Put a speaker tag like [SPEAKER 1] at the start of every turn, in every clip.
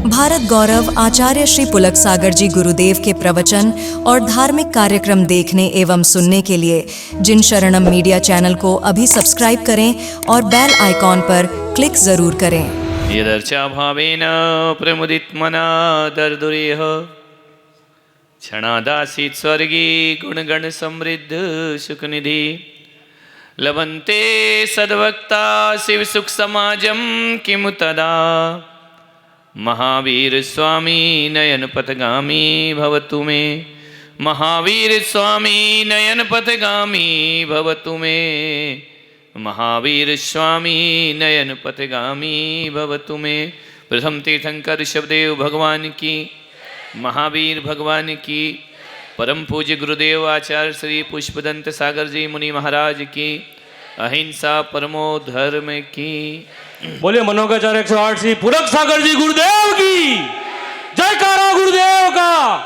[SPEAKER 1] भारत गौरव आचार्य श्री पुलक सागर जी गुरुदेव के प्रवचन और धार्मिक कार्यक्रम देखने एवं सुनने के लिए जिन शरणम मीडिया चैनल को अभी सब्सक्राइब करें और बेल आइकॉन पर क्लिक जरूर करें।
[SPEAKER 2] यदर्चा भावेन प्रमुदितमना दर्दुरेह क्षणादासीत् स्वर्गी गुणगण समृद्ध सुखनिधि लभन्ते सद्भक्ता शिव सुख समाजम किमु तदा महावीर स्वामी नयन पथगामी भवतु मे महावीर स्वामी नयन पथगामी भवतु मे महावीर स्वामी नयन पथगामी भवतु मे। प्रथम तीर्थंकर ऋषभदेव भगवान की, महावीर भगवान की, परम पूज्य गुरुदेव आचार्य श्री पुष्पदंत सागर जी मुनि महाराज की, अहिंसा परमो धर्म की।
[SPEAKER 3] बोलिए मनोगाचार्य 108 श्री पुलक सागर जी गुरुदेव की जयकारा गुरुदेव का।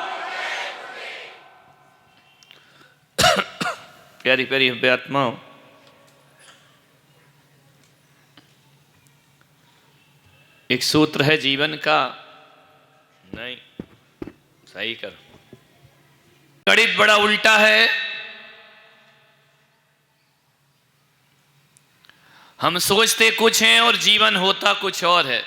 [SPEAKER 2] प्यारी प्यारी आत्माओं, एक सूत्र है जीवन का, नहीं सही कर, गणित बड़ा उल्टा है। हम सोचते कुछ हैं और जीवन होता कुछ और है।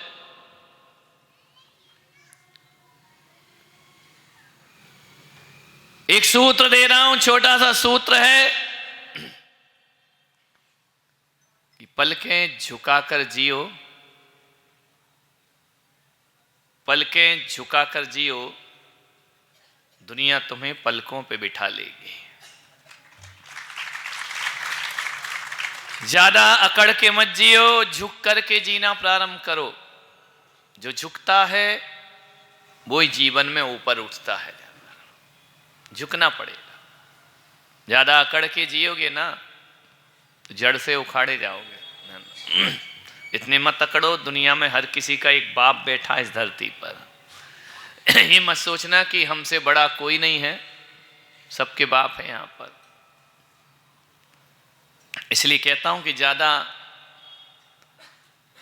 [SPEAKER 2] एक सूत्र दे रहा हूं, छोटा सा सूत्र है कि पलकें झुकाकर जियो, पलकें झुकाकर जियो, दुनिया तुम्हें पलकों पे बिठा लेगी। ज्यादा अकड़ के मत जियो, झुक करके जीना प्रारंभ करो। जो झुकता है वो ही जीवन में ऊपर उठता है। झुकना पड़ेगा। ज्यादा अकड़ के जियोगे ना तो जड़ से उखाड़े जाओगे। इतने मत अकड़ो, दुनिया में हर किसी का एक बाप बैठा इस धरती पर। ये मत सोचना कि हमसे बड़ा कोई नहीं है, सबके बाप है यहाँ पर। इसलिए कहता हूं कि ज्यादा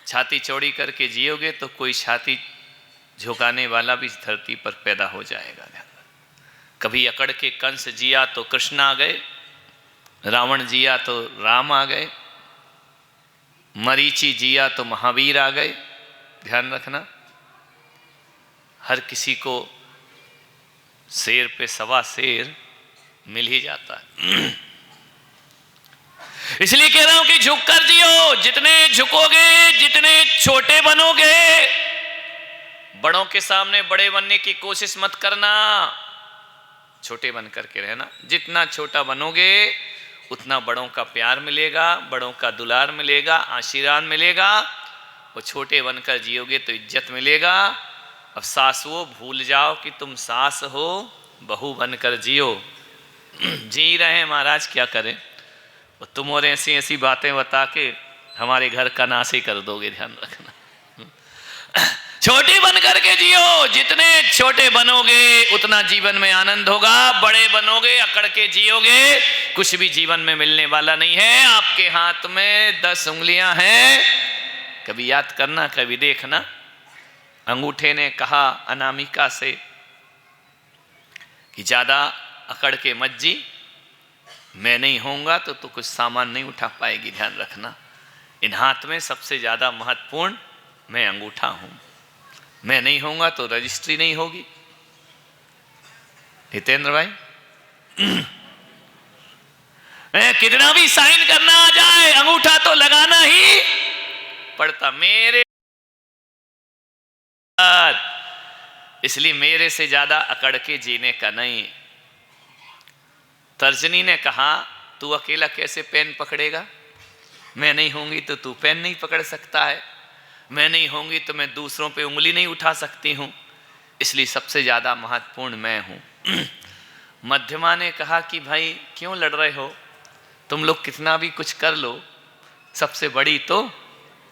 [SPEAKER 2] छाती चौड़ी करके जियोगे तो कोई छाती झुकाने वाला भी इस धरती पर पैदा हो जाएगा। कभी अकड़ के कंस जिया तो कृष्ण आ गए, रावण जिया तो राम आ गए, मरीचि जिया तो महावीर आ गए। ध्यान रखना, हर किसी को शेर पे सवा शेर मिल ही जाता है। इसलिए कह रहा हूं कि झुक कर जियो। जितने झुकोगे, जितने छोटे बनोगे, बड़ों के सामने बड़े बनने की कोशिश मत करना, छोटे बन करके रहना। जितना छोटा बनोगे उतना बड़ों का प्यार मिलेगा, बड़ों का दुलार मिलेगा, आशीर्वाद मिलेगा। और छोटे बनकर जियोगे तो इज्जत मिलेगा। अब सासुओं भूल जाओ कि तुम सास हो, बहू बनकर जियो। जी रहे हैं महाराज, क्या करें। और तुम और ऐसी ऐसी बातें बता के हमारे घर का नाश ही कर दोगे। ध्यान रखना, छोटे बन करके जियो। जितने छोटे बनोगे उतना जीवन में आनंद होगा। बड़े बनोगे, अकड़ के जियोगे, कुछ भी जीवन में मिलने वाला नहीं है। आपके हाथ में 10 उंगलियां हैं। कभी याद करना, कभी देखना। अंगूठे ने कहा अनामिका से कि ज्यादा अकड़ के मत जी, मैं नहीं होऊंगा तो तू कुछ सामान नहीं उठा पाएगी। ध्यान रखना, इन हाथ में सबसे ज्यादा महत्वपूर्ण मैं अंगूठा हूं। मैं नहीं होऊंगा तो रजिस्ट्री नहीं होगी। हितेंद्र भाई, कितना भी साइन करना आ जाए, अंगूठा तो लगाना ही पड़ता मेरे। इसलिए मेरे से ज्यादा अकड़ के जीने का नहीं। तर्जनी ने कहा तू अकेला कैसे पेन पकड़ेगा, मैं नहीं होंगी तो तू पेन नहीं पकड़ सकता है, मैं नहीं होंगी तो मैं दूसरों पे उंगली नहीं उठा सकती हूं। इसलिए सबसे ज्यादा महत्वपूर्ण मैं हूं। मध्यमा ने कहा कि भाई क्यों लड़ रहे हो, तुम लोग कितना भी कुछ कर लो, सबसे बड़ी तो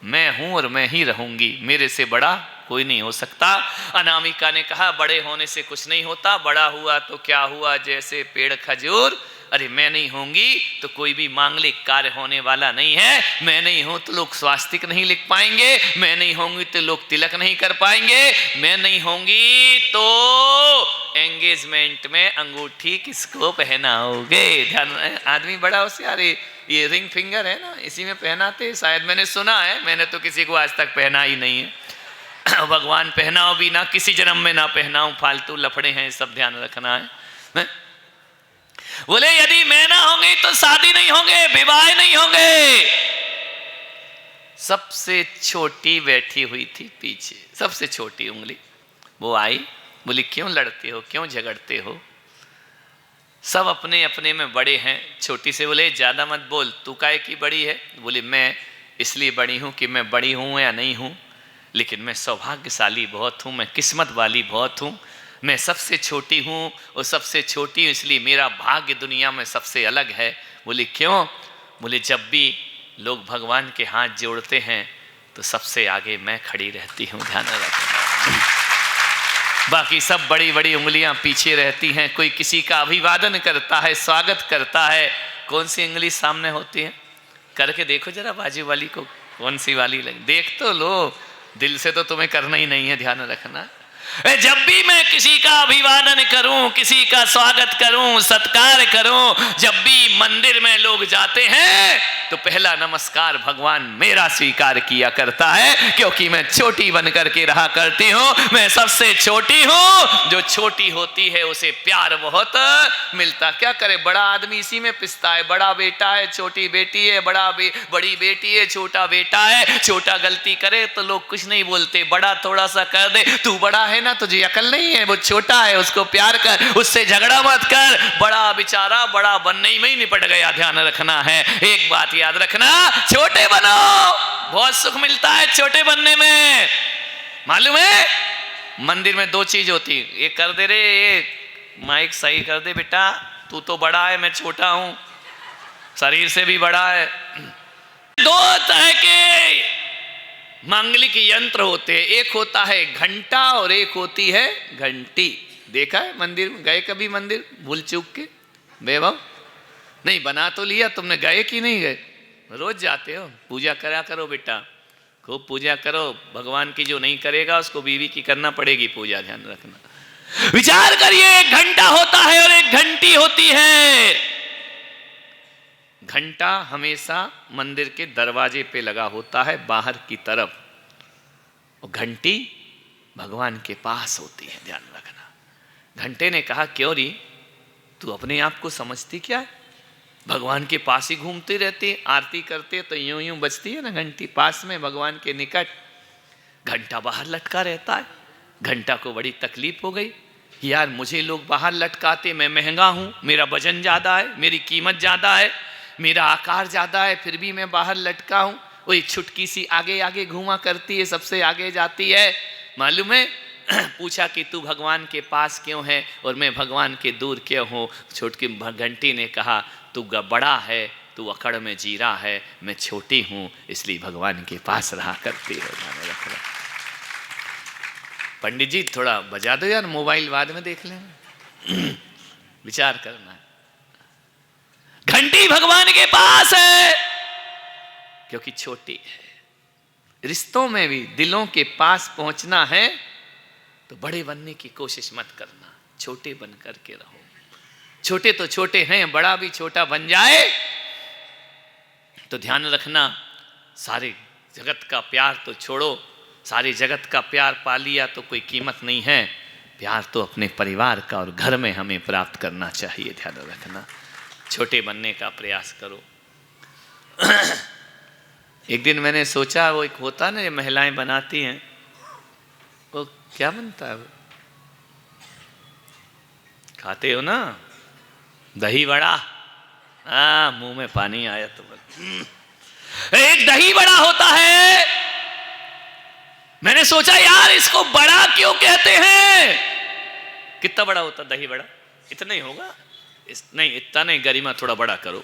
[SPEAKER 2] मैं हूं और मैं ही रहूंगी, मेरे से बड़ा कोई नहीं हो सकता। अनामिका ने कहा बड़े होने से कुछ नहीं होता, बड़ा हुआ तो क्या हुआ, जैसे पेड़ खजूर अरे मैं नहीं होंगी तो कोई भी मांगलिक कार्य होने वाला नहीं है, मैं नहीं हूं तो लोग स्वास्तिक नहीं लिख पाएंगे, मैं नहीं होंगी तो लोग तिलक नहीं कर पाएंगे, मैं नहीं होंगी तो एंगेजमेंट में अंगूठी किसको पहनाओगे। ध्यान, आदमी बड़ा होशियार, ये रिंग फिंगर है ना, इसी में पहनाते, शायद मैंने सुना है, मैंने तो किसी को आज तक पहना ही नहीं है। भगवान पहनाओ भी ना, किसी जन्म में ना पहनाऊं, फालतू लफड़े हैं, सब ध्यान रखना है। बोले यदि मैं ना होंगी तो शादी नहीं होंगे, विवाह नहीं होंगे। सबसे छोटी बैठी हुई थी पीछे, सबसे छोटी उंगली, वो आई, बोली क्यों लड़ते हो, क्यों झगड़ते हो, सब अपने अपने में बड़े हैं। छोटी से बोले ज्यादा मत बोल, तू काहे की बड़ी है। बोली मैं इसलिए बड़ी हूं कि मैं बड़ी हूं या नहीं हूं, लेकिन मैं सौभाग्यशाली बहुत हूं, मैं किस्मत वाली बहुत हूं, मैं सबसे छोटी हूँ और सबसे छोटी हूँ इसलिए मेरा भाग्य दुनिया में सबसे अलग है। बोली क्यों। बोले जब भी लोग भगवान के हाथ जोड़ते हैं तो सबसे आगे मैं खड़ी रहती हूँ, ध्यान रखना। बाकी सब बड़ी बड़ी उंगलियां पीछे रहती हैं। कोई किसी का अभिवादन करता है, स्वागत करता है, कौन सी उंगली सामने होती है, करके देखो जरा बाजू वाली को, कौन सी वाली लगे, देख तो लो, दिल से तो तुम्हें करना ही नहीं है, ध्यान रखना। जब भी मैं किसी का अभिवादन करूं, किसी का स्वागत करूं, सत्कार करूं, जब भी मंदिर में लोग जाते हैं तो पहला नमस्कार भगवान मेरा स्वीकार किया करता है, क्योंकि मैं छोटी बन करके रहा करती हूं, मैं सबसे छोटी हूं। जो छोटी होती है उसे प्यार बहुत मिलता। क्या करे, बड़ा आदमी इसी में पिसता है, बड़ा बेटा है, छोटी बेटी है, बड़ी बेटी है, छोटा बेटा है। छोटा गलती करे तो लोग कुछ नहीं बोलते, बड़ा थोड़ा सा कर दे, तू बड़ा है ना, तुझे अकल नहीं है, वो छोटा है, उसको प्यार कर, उससे झगड़ा मत कर। बड़ा बेचारा बड़ा बनने में ही निपट गया, ध्यान रखना है। एक बात याद रखना, छोटे बनो, बहुत सुख मिलता है छोटे बनने में। मालूम है मंदिर में दो चीज होती, ये कर दे रे, ये माइक सही कर दे बेटा, तू तो बड़ा है, मैं छोटा हूं, शरीर से भी बड़ा है। दो तरह के मांगलिक यंत्र होते हैं, एक होता है घंटा और एक होती है घंटी। देखा है मंदिर में, गए कभी मंदिर भूल चूक के, बेवम नहीं बना तो लिया तुमने, गए कि नहीं गए, रोज जाते हो, पूजा करा करो बेटा, खूब पूजा करो, भगवान की जो नहीं करेगा उसको बीवी की करना पड़ेगी पूजा, ध्यान रखना। विचार करिए, एक घंटा होता है और एक घंटी होती है। घंटा हमेशा मंदिर के दरवाजे पे लगा होता है बाहर की तरफ, और घंटी भगवान के पास होती है, ध्यान रखना। घंटे ने कहा क्यों री, तू अपने आप को समझती क्या है, भगवान के पास ही घूमती रहती है, आरती करते तो यूं यूं बजती है ना घंटी, पास में भगवान के निकट। घंटा बाहर लटका रहता है। घंटा को बड़ी तकलीफ हो गई, यार मुझे लोग बाहर लटकाते, मैं महंगा हूं, मेरा वजन ज्यादा है, मेरी कीमत ज्यादा है, मेरा आकार ज्यादा है, फिर भी मैं बाहर लटका हूं। वही छुटकी सी आगे आगे घूमा करती है, सबसे आगे जाती है। मालूम है पूछा कि तू भगवान के पास क्यों है और मैं भगवान के दूर क्यों हूँ। छोटकी घंटी ने कहा तू बड़ा है, तू अकड़ में जी रहा है, मैं छोटी हूँ इसलिए भगवान के पास रहा करती है। पंडित जी थोड़ा बजा दो यार, मोबाइल बाद में देख लें। विचार करना है, घंटी भगवान के पास है क्योंकि छोटी है। रिश्तों में भी दिलों के पास पहुंचना है तो बड़े बनने की कोशिश मत करना, छोटे बन करके रहो। छोटे तो छोटे हैं, बड़ा भी छोटा बन जाए तो ध्यान रखना, सारे जगत का प्यार तो छोड़ो, सारे जगत का प्यार पा लिया तो कोई कीमत नहीं है। प्यार तो अपने परिवार का और घर में हमें प्राप्त करना चाहिए, ध्यान रखना। छोटे बनने का प्रयास करो। एक दिन मैंने सोचा, वो एक होता ना, ये महिलाएं बनाती हैं, वो क्या बनता है, वो खाते हो ना, दही बड़ा। मुंह में पानी आया तो एक दही बड़ा होता है। मैंने सोचा यार इसको बड़ा क्यों कहते हैं, कितना बड़ा होता दही बड़ा, इतना ही होगा, नहीं इतना नहीं, गरिमा थोड़ा बड़ा करो,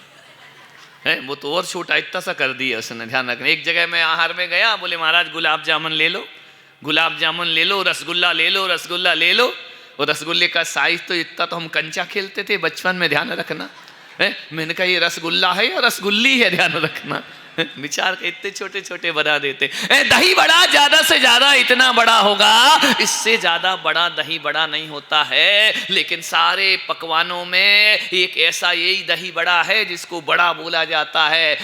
[SPEAKER 2] है वो तो और छोटा, इतना सा कर दिया उसने, ध्यान रखना। एक जगह मैं आहार में गया, बोले महाराज गुलाब जामुन ले लो, गुलाब जामुन ले लो, रसगुल्ला ले लो, रसगुल्ला ले लो। और रसगुल्ले का साइज तो इतना, तो हम कंचा खेलते थे बचपन में, ध्यान रखना। मैंने कहा ये रसगुल्ला है या रसगुल्ली है, ध्यान रखना। विचार के इतने छोटे छोटे बना देते। दही बड़ा ज्यादा से ज्यादा इतना बड़ा होगा, इससे ज्यादा बड़ा दही बड़ा नहीं होता है। लेकिन सारे पकवानों में एक ऐसा यही दही बड़ा है जिसको बड़ा बोला जाता है,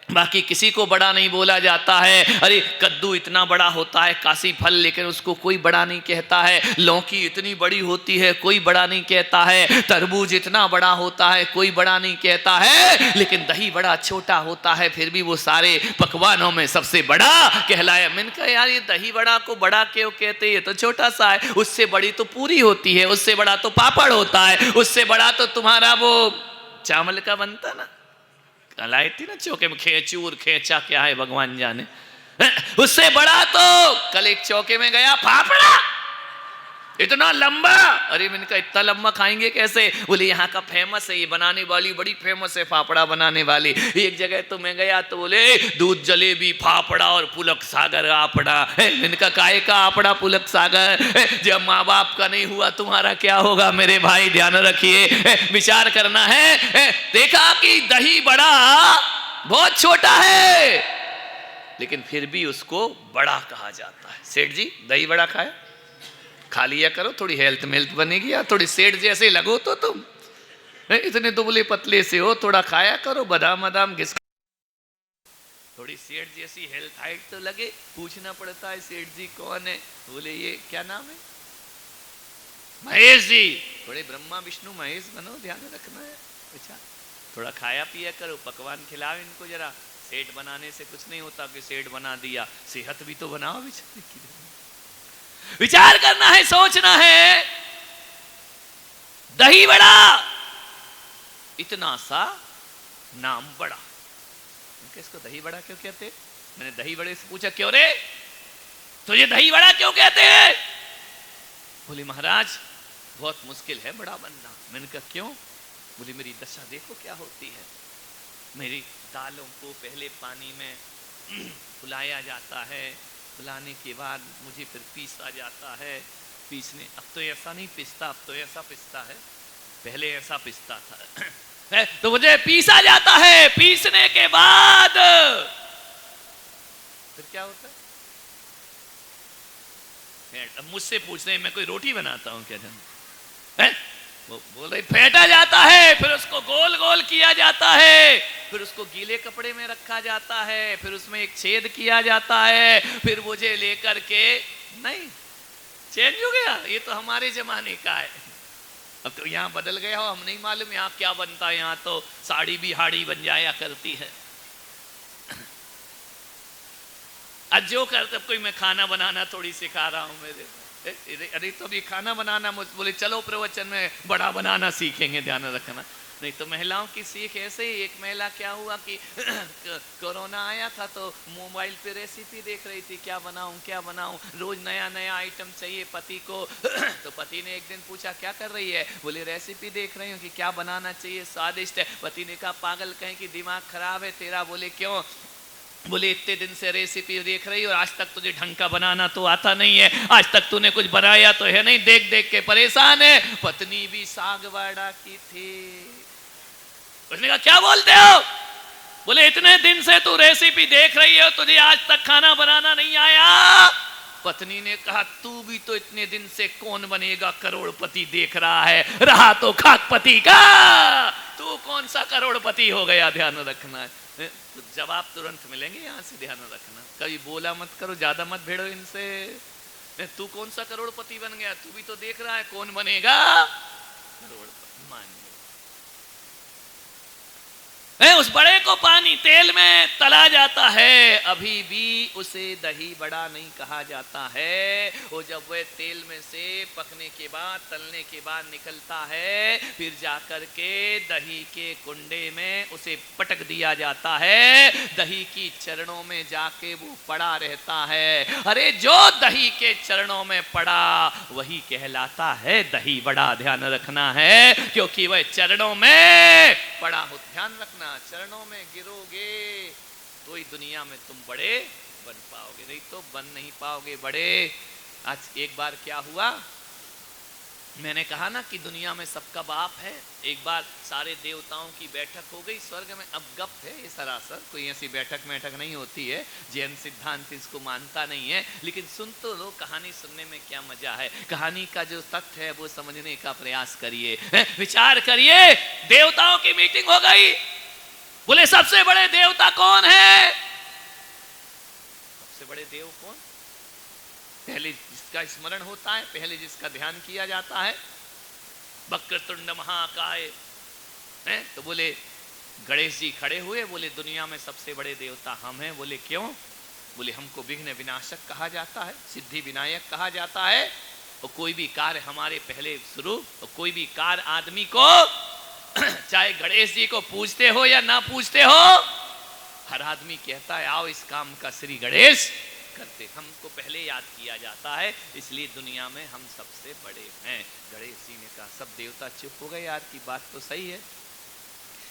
[SPEAKER 2] बाकी किसी को बड़ा नहीं बोला जाता है। अरे कद्दू इतना बड़ा होता है, काशी फल, लेकिन उसको कोई बड़ा नहीं कहता है। लौकी इतनी बड़ी होती है, कोई बड़ा नहीं कहता है। तरबूज इतना बड़ा होता है, कोई बड़ा नहीं कहता है। लेकिन दही बड़ा छोटा होता है, फिर भी वो सारे पकवानों में सबसे बड़ा कहलाया। मैंने कहा यार ये दही बड़ा को बड़ा क्यों कहते, ये तो छोटा सा है। उससे बड़ी तो पूरी होती है, उससे बड़ा तो पापड़ होता है, उससे बड़ा तो तुम्हारा वो चावल का बनता ना, लाई थी ना चौके में, खेचूर खेचा क्या है भगवान जाने। उससे बड़ा तो कल एक चौके में गया, फाफड़ा इतना लंबा। अरे मैंने कहा इतना लंबा खाएंगे कैसे? बोले यहाँ का फेमस है, ये बनाने वाली बड़ी फेमस है, फाफड़ा बनाने वाली। एक जगह तो मैं गया तो बोले दूध जलेबी फाफड़ा और पुलक सागर आपड़ा। मैंने कहा काहे का आपड़ा पुलक सागर? जब माँ बाप का नहीं हुआ तुम्हारा क्या होगा मेरे भाई, ध्यान रखिए, विचार करना है। देखा कि दही बड़ा बहुत छोटा है, लेकिन फिर भी उसको बड़ा कहा जाता है। सेठ जी दही बड़ा खाए, खा लिया करो, थोड़ी हेल्थ मेल्थ बनेगी, या थोड़ी सेठ जैसे लगो तो तुम इतने दुबले पतले से हो, थोड़ा खाया करो, बादाम बादाम घिस, थोड़ी सेठ जैसी हेल्थ हाइट तो लगे। पूछना पड़ता है सेठ जी कौन है? बोले ये क्या नाम है, महेश जी। थोड़े ब्रह्मा विष्णु महेश बनो, ध्यान रखना है। अच्छा थोड़ा खाया पिया करो, पकवान खिलाओ इनको जरा। सेठ बनाने से कुछ नहीं होता कि सेठ बना दिया, सेहत भी तो बनाओ बेचारे की। विचार करना है, सोचना है। दही बड़ा इतना सा नाम बड़ा, इसको दही बड़ा क्यों कहते? मैंने दही बड़े से पूछा क्यों रे तुझे दही बड़ा क्यों कहते हैं? बोले महाराज बहुत मुश्किल है बड़ा बनना। मैंने कहा क्यों? बोले मेरी दशा देखो क्या होती है। मेरी दालों को पहले पानी में फुलाया जाता है, फुलाने के बाद मुझे फिर पीसा जाता है। पीसने अब तो ऐसा नहीं पिसता, अब तो ऐसा पिसता है, पहले ऐसा पिसता था। तो मुझे पीसा जाता है, पीसने के बाद फिर क्या होता है? अब मुझसे पूछ रहे मैं कोई रोटी बनाता हूं क्या जान? वो बोल रहे फेंटा जाता है, फिर उसको गोल गोल किया जाता है, फिर उसको गीले कपड़े में रखा जाता है, फिर उसमें एक छेद किया जाता है, फिर मुझे लेकर के नहीं चेंज हो गया, ये तो हमारे जमाने का है। अब तो यहाँ बदल गया हो, हम नहीं मालूम यहाँ क्या बनता है। यहाँ तो साड़ी भी हाड़ी बन जाया करती है। आज जो करते कोई मैं खाना बनाना थोड़ी सिखा रहा हूँ मेरे। अरे तो अभी खाना बनाना, मुझे बोले चलो प्रवचन में बड़ा बनाना सीखेंगे, ध्यान रखना। नहीं तो महिलाओं की सीख ऐसे ही। एक महिला क्या हुआ कि कोरोना आया था तो मोबाइल पे रेसिपी देख रही थी, क्या बनाऊं, रोज नया नया आइटम चाहिए पति को। तो पति ने एक दिन पूछा क्या कर रही है? बोले रेसिपी देख रही हूँ कि क्या बनाना चाहिए स्वादिष्ट है। पति ने कहा पागल कहीं कि दिमाग खराब है तेरा। बोले क्यों? बोले इतने दिन से रेसिपी देख रही और आज तक तुझे ढंग का बनाना तो आता नहीं है, आज तक तूने कुछ बनाया तो है नहीं, देख देख के परेशान है। पत्नी भी सागवाड़ा की थी। उसने कहा क्या बोलते हो? बोले इतने दिन से तू रेसिपी देख रही है, तुझे आज तक खाना बनाना नहीं आया। पत्नी ने कहा तू भी तो इतने दिन से कौन बनेगा करोड़पति देख रहा है, रहा तो खाकपति का, तू कौन सा करोड़पति हो गया? ध्यान रखना है, तो जवाब तुरंत मिलेंगे यहाँ से, ध्यान रखना। कभी बोला मत करो, ज्यादा मत भिड़ो इनसे। तू कौन सा करोड़पति बन गया? तू भी तो देख रहा है कौन बनेगा करोड़पति। मान उस बड़े को पानी तेल में तला जाता है, अभी भी उसे दही बड़ा नहीं कहा जाता है। वो जब वह तेल में से पकने के बाद, तलने के बाद निकलता है, फिर जाकर के दही के कुंडे में उसे पटक दिया जाता है, दही की चरणों में जाके वो पड़ा रहता है। अरे जो दही के चरणों में पड़ा वही कहलाता है दही बड़ा, ध्यान रखना है, क्योंकि वह चरणों में पड़ा हो। ध्यान रखना, चरणों में गिरोगे तो ही दुनिया में तुम बड़े बन पाओगे, नहीं तो बन नहीं पाओगे बड़े। आज एक बार क्या हुआ, मैंने कहा ना कि दुनिया में सबका बाप है। एक बार सारे देवताओं की बैठक हो गई स्वर्ग में। अब गप है ये सरासर, कोई ऐसी बैठक नहीं होती है, जैन सिद्धांत इसको मानता नहीं है, लेकिन सुन तो लो, कहानी सुनने में क्या मजा है। कहानी का जो तथ्य है वो समझने का प्रयास करिए, विचार करिए। देवताओं की मीटिंग हो गई, बोले सबसे बड़े देवता कौन है? सबसे बड़े देव कौन? पहले जिसका स्मरण होता है, पहले जिसका ध्यान किया जाता है, वक्रतुंड महाकाय है। तो बोले गणेश जी खड़े हुए, बोले दुनिया में सबसे बड़े देवता हम हैं। बोले क्यों? बोले हमको विघ्न विनाशक कहा जाता है, सिद्धि विनायक कहा जाता है, और कोई भी कार्य हमारे पहले शुरू, और कोई भी कार्य आदमी को चाहे गणेश जी को पूजते हो या ना पूजते हो, हर आदमी कहता है आओ इस काम का श्री गणेश करते। हमको पहले याद किया जाता है, इसलिए दुनिया में हम सबसे बड़े हैं। गणेश जी ने कहा, सब देवता चुप हो गए। यार की बात तो सही है,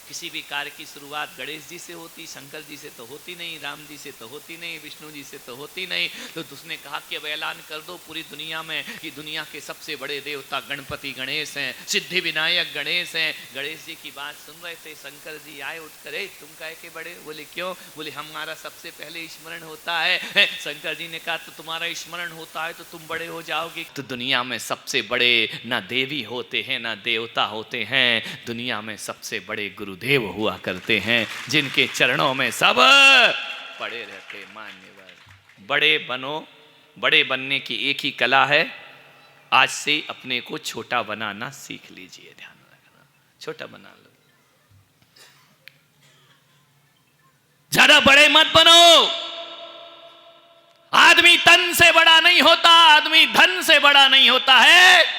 [SPEAKER 2] किसी भी कार्य की शुरुआत गणेश जी से होती, शंकर जी से तो होती नहीं, राम जी से तो होती नहीं, विष्णु जी से तो होती नहीं। तो उसने कहा कि अब ऐलान कर दो पूरी दुनिया में कि दुनिया के सबसे बड़े देवता गणपति गणेश हैं, सिद्धि विनायक गणेश हैं। गणेश जी की बात सुन रहे थे, शंकर जी आए उठ करे, तुम काहे के बड़े? बोले क्यों? बोले हमारा सबसे पहले स्मरण होता है। शंकर जी ने कहा तो तुम्हारा स्मरण होता है तो तुम बड़े हो जाओगे। तो दुनिया में सबसे बड़े ना देवी होते हैं ना देवता होते हैं, दुनिया में सबसे बड़े गुरुदेव हुआ करते हैं, जिनके चरणों में सब पड़े रहते। मान्यवर, बड़े बनो, बड़े बनने की एक ही कला है, आज से अपने को छोटा बनाना सीख लीजिए। ध्यान रखना, छोटा बना लो, ज्यादा बड़े मत बनो। आदमी तन से बड़ा नहीं होता, आदमी धन से बड़ा नहीं होता है।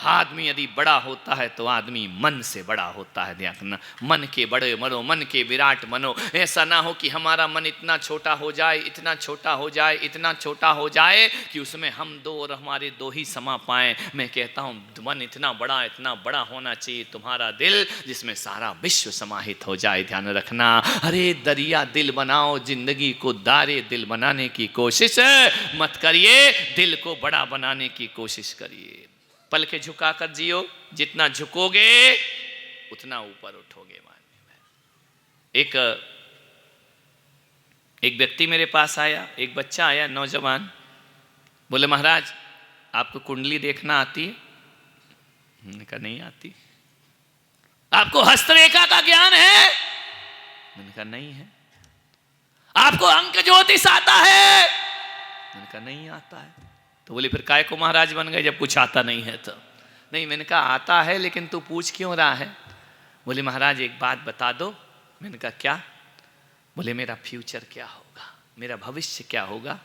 [SPEAKER 2] आदमी यदि बड़ा होता है तो आदमी मन से बड़ा होता है। ध्यान रखना, मन के बड़े बनो, मन के विराट बनो। ऐसा ना हो कि हमारा मन इतना छोटा हो जाए, इतना छोटा हो जाए, इतना छोटा हो जाए कि उसमें हम दो और हमारे दो ही समा पाएं। मैं कहता हूँ मन इतना बड़ा होना चाहिए तुम्हारा दिल, जिसमें सारा विश्व समाहित हो जाए। ध्यान रखना, अरे दरिया दिल बनाओ, जिंदगी को दारे दिल बनाने की कोशिश मत करिए, दिल को बड़ा बनाने की कोशिश करिए। पल के झुका कर जियो, जितना झुकोगे उतना ऊपर उठोगे। एक व्यक्ति मेरे पास आया, एक बच्चा आया नौजवान, बोले महाराज आपको कुंडली देखना आती है? मैंने कहा नहीं आती। आपको हस्तरेखा का ज्ञान है? मैंने कहा नहीं है। आपको अंक ज्योतिष आता है? मैंने कहा नहीं आता है। तो बोले फिर काय को महाराज बन गए जब कुछ आता नहीं है तो? नहीं, मैंने कहा आता है, लेकिन तू पूछ क्यों रहा है? बोले महाराज एक बात बता दो। मैंने कहा क्या? बोले मेरा फ्यूचर क्या होगा, मेरा भविष्य क्या होगा?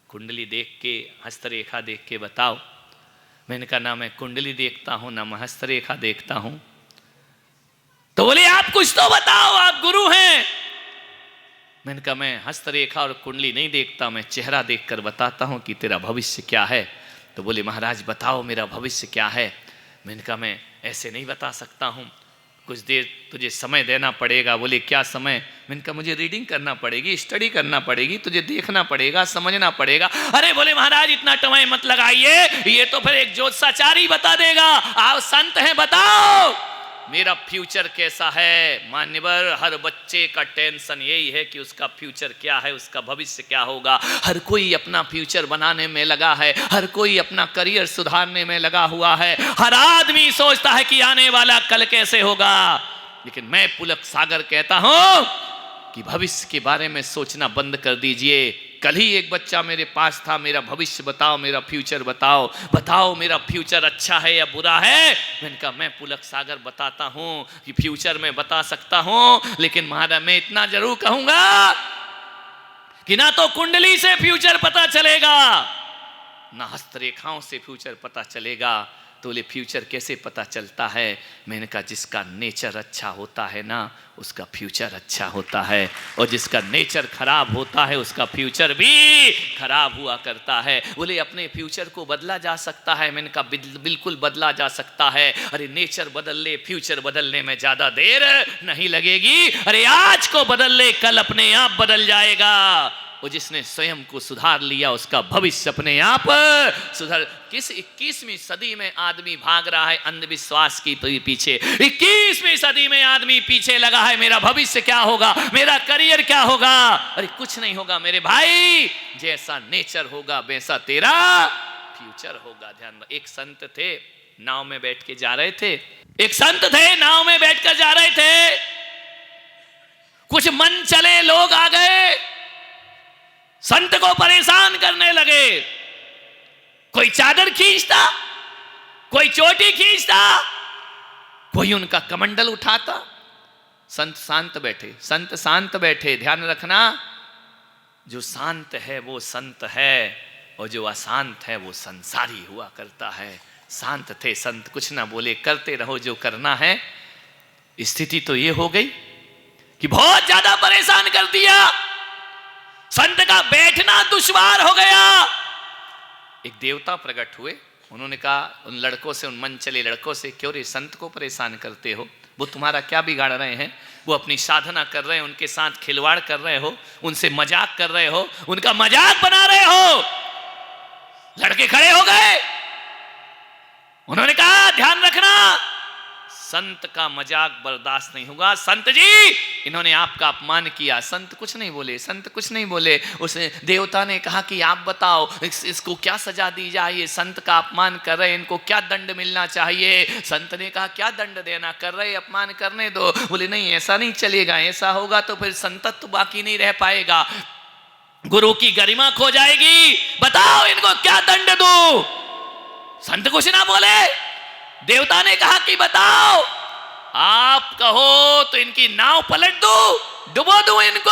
[SPEAKER 2] कुंडली देख के, हस्तरेखा देख के बताओ। मैंने कहा ना मैं कुंडली देखता हूं ना मैं हस्तरेखा देखता हूं। तो बोले आप कुछ तो बताओ, आप गुरु हैं। मैंने कहा मैं हस्तरेखा और कुंडली नहीं देखता, मैं चेहरा देखकर बताता हूं कि तेरा भविष्य क्या है। तो बोले महाराज बताओ मेरा भविष्य क्या है। मैंने कहा मैं ऐसे नहीं बता सकता हूं, कुछ देर तुझे समय देना पड़ेगा। बोले क्या समय? मैंने कहा मुझे रीडिंग करना पड़ेगी, स्टडी करना पड़ेगी, तुझे देखना पड़ेगा, समझना पड़ेगा। अरे बोले महाराज इतना समय मत लगाइए, ये तो फिर एक ज्योतिषाचार्य बता देगा, आप संत हैं, बताओ मेरा फ्यूचर कैसा है। मान्यवर, हर बच्चे का टेंशन यही है कि उसका फ्यूचर क्या है, उसका भविष्य क्या होगा। हर कोई अपना फ्यूचर बनाने में लगा है, हर कोई अपना करियर सुधारने में लगा हुआ है, हर आदमी सोचता है कि आने वाला कल कैसे होगा। लेकिन मैं पुलक सागर कहता हूं कि भविष्य के बारे में सोचना बंद कर दीजिए। कल ही एक बच्चा मेरे पास था, मेरा भविष्य बताओ, मेरा फ्यूचर बताओ, बताओ मेरा फ्यूचर अच्छा है या बुरा है। मैंने कहा मैं पुलक सागर बताता हूं कि फ्यूचर में बता सकता हूं, लेकिन महाराज मैं इतना जरूर कहूंगा कि ना तो कुंडली से फ्यूचर पता चलेगा ना हस्तरेखाओं से फ्यूचर पता चलेगा। तो बोले फ्यूचर कैसे पता चलता है? मैंने कहा जिसका नेचर अच्छा होता है ना उसका फ्यूचर अच्छा होता है, और जिसका नेचर खराब होता है उसका फ्यूचर भी खराब हुआ करता है। बोले अपने फ्यूचर को बदला जा सकता है? मैंने कहा बिल्कुल बदला जा सकता है। अरे नेचर बदल ले, फ्यूचर बदलने में ज्यादा देर नहीं लगेगी। अरे आज को बदल ले, कल अपने आप बदल जाएगा। वो जिसने स्वयं को सुधार लिया उसका भविष्य अपने आप सुधर। किस 21वीं सदी में आदमी भाग रहा है अंधविश्वास की पीछे, 21वीं सदी में आदमी पीछे लगा है मेरा भविष्य क्या होगा, मेरा करियर क्या होगा। अरे कुछ नहीं होगा मेरे भाई, जैसा नेचर होगा वैसा तेरा फ्यूचर होगा। ध्यान। एक संत थे नाव में बैठ के जा रहे थे, एक संत थे नाव में बैठकर जा रहे थे, कुछ मन चले लोग आ गए, संत को परेशान करने लगे। कोई चादर खींचता, कोई चोटी खींचता, कोई उनका कमंडल उठाता। संत शांत बैठे, संत शांत बैठे। ध्यान रखना, जो शांत है वो संत है और जो अशांत है वो संसारी हुआ करता है। शांत थे संत, कुछ ना बोले, करते रहो जो करना है। स्थिति तो ये हो गई कि बहुत ज्यादा परेशान कर दिया, संत का बैठना दुश्वार हो गया। एक देवता प्रकट हुए, उन्होंने कहा उन लड़कों से, उन मन चले लड़कों से, क्यों रे संत को परेशान करते हो, वो तुम्हारा क्या बिगाड़ रहे हैं, वो अपनी साधना कर रहे हैं, उनके साथ खिलवाड़ कर रहे हो, उनसे मजाक कर रहे हो, उनका मजाक बना रहे हो। लड़के खड़े हो गए, उन्होंने कहा ध्यान रखना, संत का मजाक बर्दाश्त नहीं होगा। संत जी इन्होंने आपका अपमान किया। संत कुछ नहीं बोले, संत कुछ नहीं बोले। उस देवता ने कहा कि आप बताओ इसको क्या सजा दी जाए, संत का अपमान कर रहे, इनको क्या दंड मिलना चाहिए। संत ने कहा क्या दंड देना, कर रहे अपमान करने दो। बोले नहीं ऐसा नहीं चलेगा, ऐसा होगा तो फिर संतत्व बाकी नहीं रह पाएगा, गुरु की गरिमा खो जाएगी, बताओ इनको क्या दंड दूं। संत कुछ ना बोले। देवता ने कहा कि बताओ, आप कहो तो इनकी नाव पलट दूं, डुबो दूं इनको,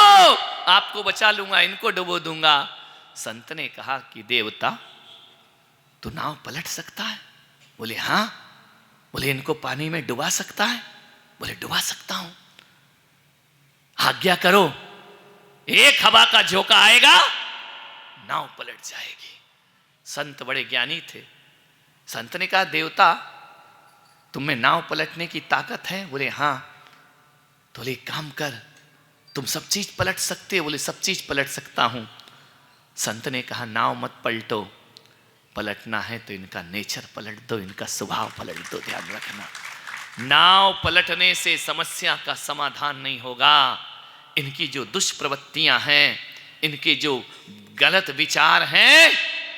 [SPEAKER 2] आपको बचा लूंगा, इनको डुबो दूंगा। संत ने कहा कि देवता तू नाव पलट सकता है? बोले हाँ। बोले इनको पानी में डुबा सकता है? बोले डुबा सकता हूं। आज्ञा करो, एक हवा का झोंका आएगा, नाव पलट जाएगी। संत बड़े ज्ञानी थे। संत ने कहा देवता तुम्हें नाव पलटने की ताकत है? बोले हाँ। तो बोले काम कर, तुम सब चीज पलट सकते हो? बोले सब चीज पलट सकता हूं। संत ने कहा नाव मत पलटो, पलटना है तो इनका नेचर पलट दो, इनका स्वभाव पलट दो। ध्यान रखना, नाव पलटने से समस्या का समाधान नहीं होगा। इनकी जो दुष्प्रवृत्तियां हैं, इनके जो गलत विचार हैं,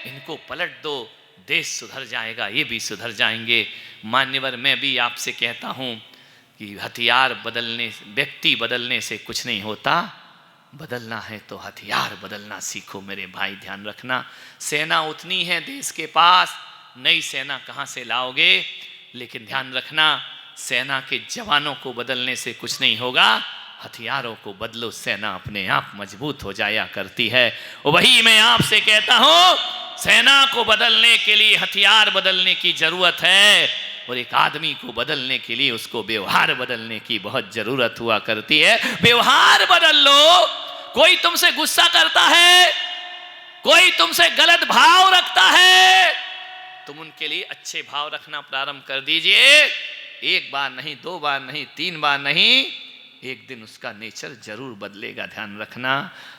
[SPEAKER 2] इनको पलट दो, देश सुधर जाएगा, ये भी सुधर जाएंगे। मान्यवर मैं भी आपसे कहता हूं कि हथियार बदलने, व्यक्ति बदलने से कुछ नहीं होता, बदलना है तो हथियार बदलना सीखो मेरे भाई। ध्यान रखना, सेना उतनी है देश के पास, नई सेना कहां से लाओगे, लेकिन ध्यान रखना सेना के जवानों को बदलने से कुछ नहीं होगा, हथियारों को बदलो, सेना अपने आप मजबूत हो जाया करती है। वही मैं आपसे कहता हूं, सेना को बदलने के लिए हथियार बदलने की जरूरत है, और एक आदमी को बदलने के लिए उसको व्यवहार बदलने की बहुत जरूरत हुआ करती है। व्यवहार बदल लो। कोई तुमसे गुस्सा करता है, कोई तुमसे गलत भाव रखता है, तुम उनके लिए अच्छे भाव रखना प्रारंभ कर दीजिए। एक बार नहीं, दो बार नहीं, तीन बार नहीं, एक दिन उसका नेचर जरूर बदलेगा। ध्यान रखना,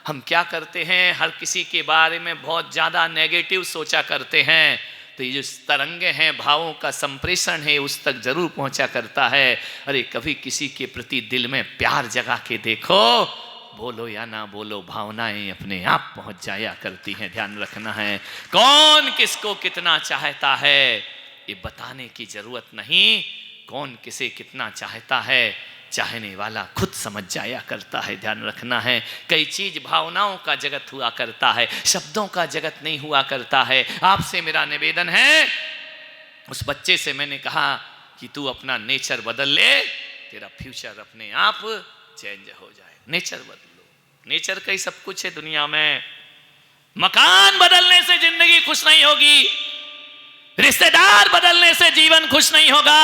[SPEAKER 2] हम क्या करते हैं, हर किसी के बारे में बहुत ज़्यादा नेगेटिव सोचा करते हैं, तो ये जो तरंगे हैं, भावों का संप्रेषण है, उस तक जरूर पहुंचा करता है। अरे कभी किसी के प्रति दिल में प्यार जगा के देखो, बोलो या ना बोलो, भावनाएं अपने आप पहुंच जाया करती हैं। ध्यान रखना है, कौन किसको कितना चाहता है ये बताने की जरूरत नहीं, कौन किसे कितना चाहता है चाहने वाला खुद समझ जाया करता है। ध्यान रखना है, कई चीज भावनाओं का जगत हुआ करता है, शब्दों का जगत नहीं हुआ करता है। आपसे मेरा निवेदन है, उस बच्चे से मैंने कहा कि तू अपना नेचर बदल ले, तेरा फ्यूचर अपने आप चेंज हो जाए। नेचर बदलो, नेचर का ही सब कुछ है दुनिया में। मकान बदलने से जिंदगी खुश नहीं होगी, रिश्तेदार बदलने से जीवन खुश नहीं होगा,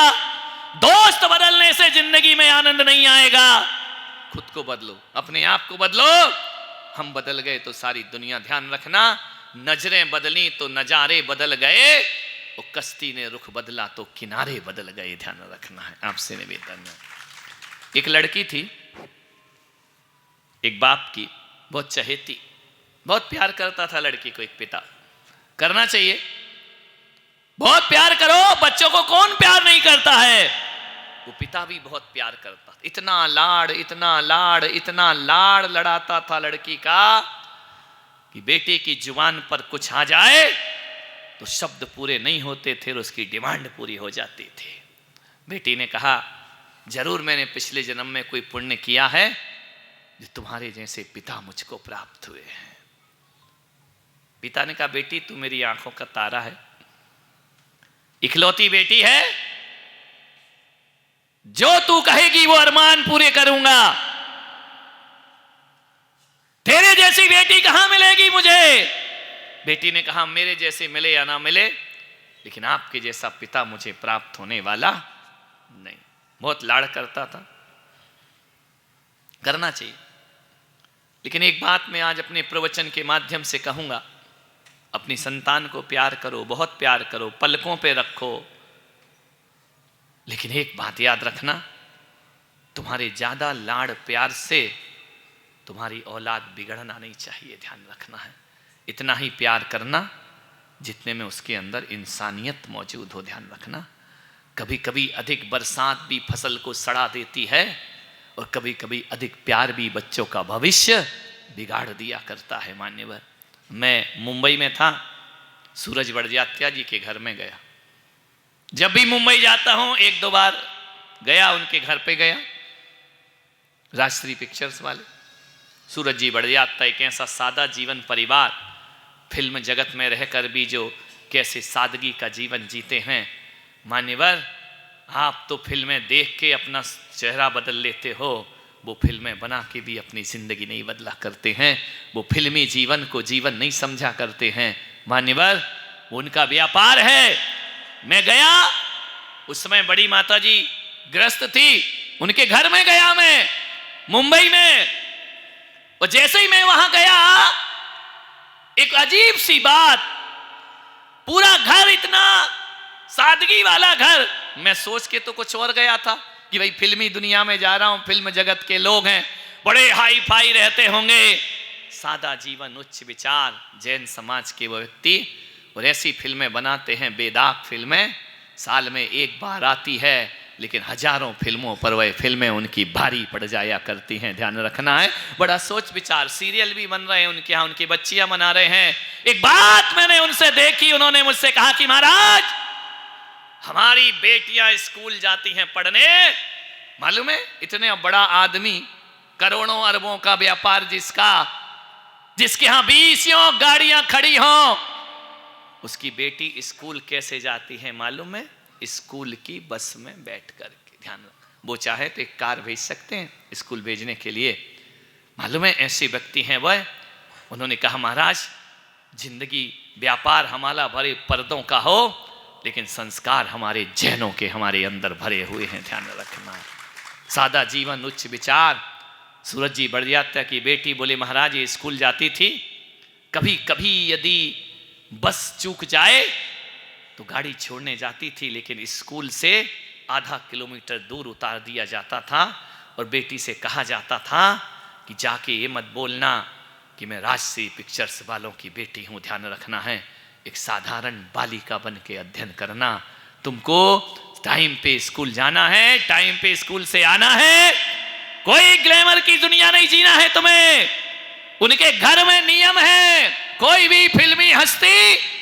[SPEAKER 2] दोस्त बदलने से जिंदगी में आनंद नहीं आएगा। खुद को बदलो, अपने आप को बदलो। हम बदल गए तो सारी दुनिया, ध्यान रखना, नजरें बदली तो नजारे बदल गए, और कश्ती ने रुख बदला तो किनारे बदल गए। ध्यान रखना है, आपसे निवेदन है। एक लड़की थी, एक बाप की बहुत चहेती, बहुत प्यार करता था लड़की को एक पिता। करना चाहिए, बहुत प्यार करो, बच्चों को कौन प्यार नहीं करता है। वो पिता भी बहुत प्यार करता था, इतना लाड़ इतना लाड़ इतना लाड़ लड़ाता था लड़की का कि बेटे की जुबान पर कुछ आ जाए तो शब्द पूरे नहीं होते थे और उसकी डिमांड पूरी हो जाती थी। बेटी ने कहा, जरूर मैंने पिछले जन्म में कोई पुण्य किया है जो तुम्हारे जैसे पिता मुझको प्राप्त हुए हैं। पिता ने कहा, बेटी तू मेरी आंखों का तारा है, इकलौती बेटी है, जो तू कहेगी वो अरमान पूरे करूंगा। तेरे जैसी बेटी कहां मिलेगी मुझे। बेटी ने कहा, मेरे जैसे मिले या ना मिले, लेकिन आपके जैसा पिता मुझे प्राप्त होने वाला नहीं। बहुत लाड़ करता था, करना चाहिए। लेकिन एक बात मैं आज अपने प्रवचन के माध्यम से कहूंगा, अपनी संतान को प्यार करो, बहुत प्यार करो, पलकों पे रखो, लेकिन एक बात याद रखना, तुम्हारे ज्यादा लाड़ प्यार से तुम्हारी औलाद बिगड़ना नहीं चाहिए, ध्यान रखना है। इतना ही प्यार करना जितने में उसके अंदर इंसानियत मौजूद हो, ध्यान रखना। कभी कभी अधिक बरसात भी फसल को सड़ा देती है और कभी कभी अधिक प्यार भी बच्चों का भविष्य बिगाड़ दिया करता है। मान्यवर, मैं मुंबई में था, सूरज बड़जात्या जी के घर में गया। जब भी मुंबई जाता हूं, एक दो बार गया, उनके घर पे गया, राजश्री पिक्चर्स वाले। सूरज जी बड़जात्या एक ऐसा सादा जीवन परिवार, फिल्म जगत में रहकर भी जो कैसे सादगी का जीवन जीते हैं। मान्यवर, आप तो फिल्में देख के अपना चेहरा बदल लेते हो, वो फिल्में बना के भी अपनी जिंदगी नहीं बदला करते हैं। वो फिल्मी जीवन को जीवन नहीं समझा करते हैं। मान्यवर, उनका व्यापार है। मैं गया, उस समय बड़ी माता जी ग्रस्त थी, उनके घर में गया मैं मुंबई में, और जैसे ही मैं वहां गया, एक अजीब सी बात, पूरा घर इतना सादगी वाला घर। मैं सोच के तो कुछ और गया था कि भाई फिल्मी दुनिया में जा रहा हूं, फिल्म जगत के लोग हैं, बड़े हाई फाई रहते होंगे, सादा जीवन, उच्च विचार, जैन समाज के वो व्यक्ति, और ऐसी फिल्में बनाते हैं, बेदाग फिल्में, साल में एक बार आती है, लेकिन हजारों फिल्मों पर वह फिल्में उनकी भारी पड़ जाया करती हैं। ध्यान रखना है, बड़ा सोच विचार। सीरियल भी बन रहे हैं उनके यहाँ, उनकी बच्चियां मना रहे हैं। एक बात मैंने उनसे देखी, उन्होंने मुझसे कहा कि महाराज, हमारी बेटियां स्कूल जाती हैं पढ़ने, मालूम है, इतने बड़ा आदमी, करोड़ों अरबों का व्यापार जिसके यहां 20 गाड़ियां खड़ी हों, उसकी बेटी स्कूल कैसे जाती है मालूम है? स्कूल की बस में बैठ करके। ध्यान रख, वो चाहे तो एक कार भेज सकते हैं स्कूल भेजने के लिए। मालूम है, ऐसे व्यक्ति हैं वह। उन्होंने कहा, महाराज, जिंदगी व्यापार हमारा भरे पर्दों का हो, लेकिन संस्कार हमारे जैनों के हमारे अंदर भरे हुए हैं। ध्यान रखना, सादा जीवन, उच्च विचार। सूरज जी बड़जात्या की बेटी बोले, महाराज ये स्कूल जाती थी, कभी कभी यदि बस चूक जाए तो गाड़ी छोड़ने जाती थी, लेकिन स्कूल से आधा किलोमीटर दूर उतार दिया जाता था, और बेटी से कहा जाता था कि जाके ये मत बोलना कि मैं राजश्री पिक्चर्स वालों की बेटी हूं। ध्यान रखना है, एक साधारण बालिका बन के अध्ययन करना, तुमको टाइम पे स्कूल जाना है, टाइम पे स्कूल से आना है, कोई ग्लैमर की दुनिया नहीं जीना है तुम्हें। उनके घर में नियम है, कोई भी फिल्मी हस्ती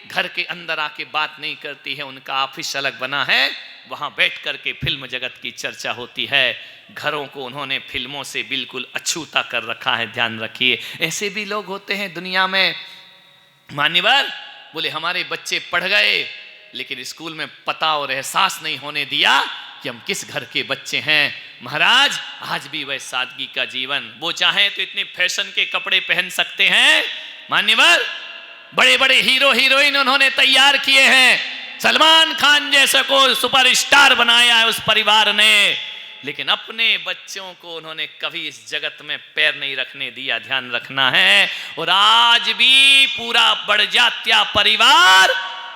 [SPEAKER 2] घर के अंदर आके बात नहीं करती है, उनका ऑफिस अलग बना है, वहां बैठ करके फिल्म जगत की चर्चा होती है। घरों को उन्होंने फिल्मों से बिल्कुल अछूता कर रखा है। ध्यान रखिए, ऐसे भी लोग होते हैं दुनिया में। मान्यवर बोले, हमारे बच्चे पढ़ गए, लेकिन स्कूल में पता और एहसास नहीं होने दिया कि हम किस घर के बच्चे हैं। महाराज, आज भी वह सादगी का जीवन, वो चाहे तो इतने फैशन के कपड़े पहन सकते हैं। मान्यवर, बड़े बड़े हीरो हीरोइन उन्होंने तैयार किए हैं, सलमान खान जैसे को सुपरस्टार बनाया है उस परिवार ने, लेकिन अपने बच्चों को उन्होंने कभी इस जगत में पैर नहीं रखने दिया। ध्यान रखना है। और आज भी पूरा बड़जात्या परिवार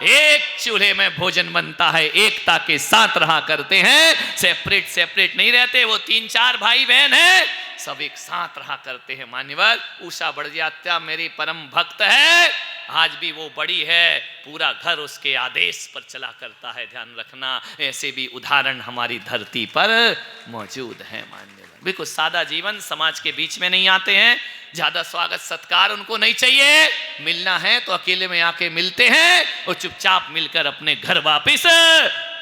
[SPEAKER 2] एक चूल्हे में भोजन बनता है, एकता के साथ रहा करते हैं, सेपरेट नहीं रहते। वो 3-4 भाई बहन हैं, सब एक साथ रहा करते हैं। मान्यवर उषा बड़जात्या मेरी परम भक्त है, आज भी वो बड़ी है, पूरा घर उसके आदेश पर चला करता है। ध्यान रखना, ऐसे भी उदाहरण हमारी धरती पर मौजूद हैं। मान्यवर बिल्कुल सादा जीवन, समाज के बीच में नहीं आते हैं, ज्यादा स्वागत सत्कार उनको नहीं चाहिए, मिलना है तो अकेले में आके मिलते हैं और चुपचाप मिलकर अपने घर वापिस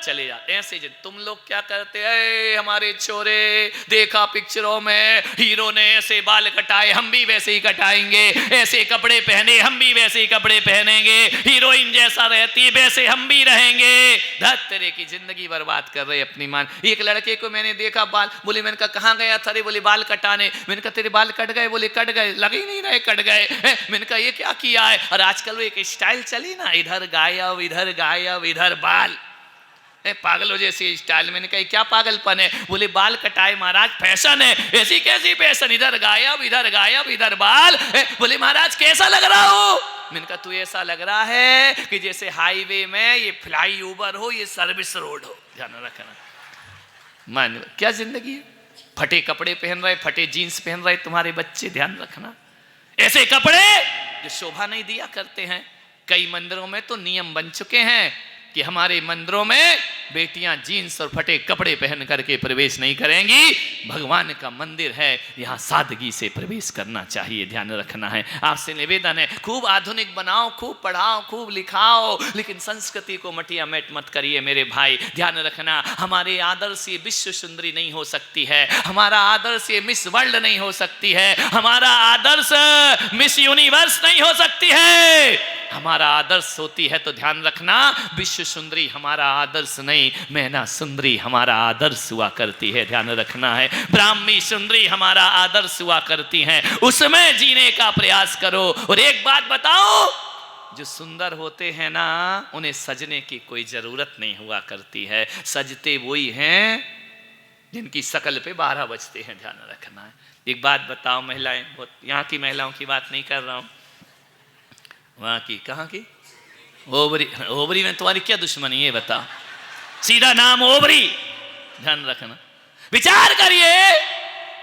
[SPEAKER 2] चले जाते हैं। ऐसे तुम लोग क्या करते हैं, हमारे छोरे देखा पिक्चरों में हीरो ने ऐसे बाल कटाए, हम भी वैसे ही कटाएंगे, ऐसे कपड़े पहने हम भी वैसे ही कपड़े पहनेंगे, हीरोइन जैसा रहती वैसे हम भी रहेंगे। धत तेरे की जिंदगी बर्बाद कर रहे अपनी मान। एक लड़के को मैंने देखा बाल, बोले मैंने कहा कहाँ गया था रे, बोले बाल कटाने। मैंने कहा तेरे बाल कट गए, बोले कट गए, लग ही नहीं रहे कट गए। मैंने कहा ये क्या किया है। और आजकल वो एक स्टाइल चली ना, इधर गायब इधर बाल, पागलों जैसी स्टाइल। मैंने कहा क्या पागलपन है, बोले बाल कटाए महाराज फैशन है। ऐसी कैसी फैशन, इधर गायब इधर बाल। बोले महाराज कैसा लग रहा हो। मैंने कहा तू ऐसा लग रहा है कि जैसे हाईवे में ये फ्लाई ओवर हो, ये सर्विस रोड हो। ध्यान रखना, मान क्या जिंदगी है। फटे कपड़े पहन रहे, फटे जीन्स पहन रहे तुम्हारे बच्चे। ध्यान रखना, ऐसे कपड़े जो शोभा नहीं दिया करते हैं। कई मंदिरों में तो नियम बन चुके हैं कि हमारे मंदिरों में बेटियां जीन्स और फटे कपड़े पहन करके प्रवेश नहीं करेंगी। भगवान का मंदिर है, यहाँ सादगी से प्रवेश करना चाहिए। ध्यान रखना है, आपसे निवेदन है, खूब आधुनिक बनाओ, खूब पढ़ाओ, खूब लिखाओ, लेकिन संस्कृति को मटिया मेट मत करिए मेरे भाई। ध्यान रखना, हमारे आदर्श ये विश्व सुंदरी नहीं हो सकती है, हमारा आदर्श ये मिस वर्ल्ड नहीं हो सकती है, हमारा आदर्श मिस यूनिवर्स नहीं हो सकती है। हमारा आदर्श होती है तो ध्यान रखना, विश्व सुंदरी हमारा आदर्श नहीं, मैना सुंदरी हमारा आदर्श हुआ करती है। ध्यान रखना है, ब्राह्मी सुंदरी हमारा आदर्श हुआ करती हैं, उसमें जीने का प्रयास करो। और एक बात बताओ, जो सुंदर होते हैं ना, उन्हें सजने की कोई जरूरत नहीं हुआ करती है, सजते वही हैं जिनकी शकल पे 12 बजते हैं। ध्यान रखना है। एक बात बताओ महिलाएं, यहाँ की महिलाओं की बात नहीं कर रहा हूँ, वहां की, कहाँ की, ओबरी। ओबरी में तुम्हारी क्या दुश्मनी है बताओ, सीधा नाम ओबरी। ध्यान रखना, विचार करिए।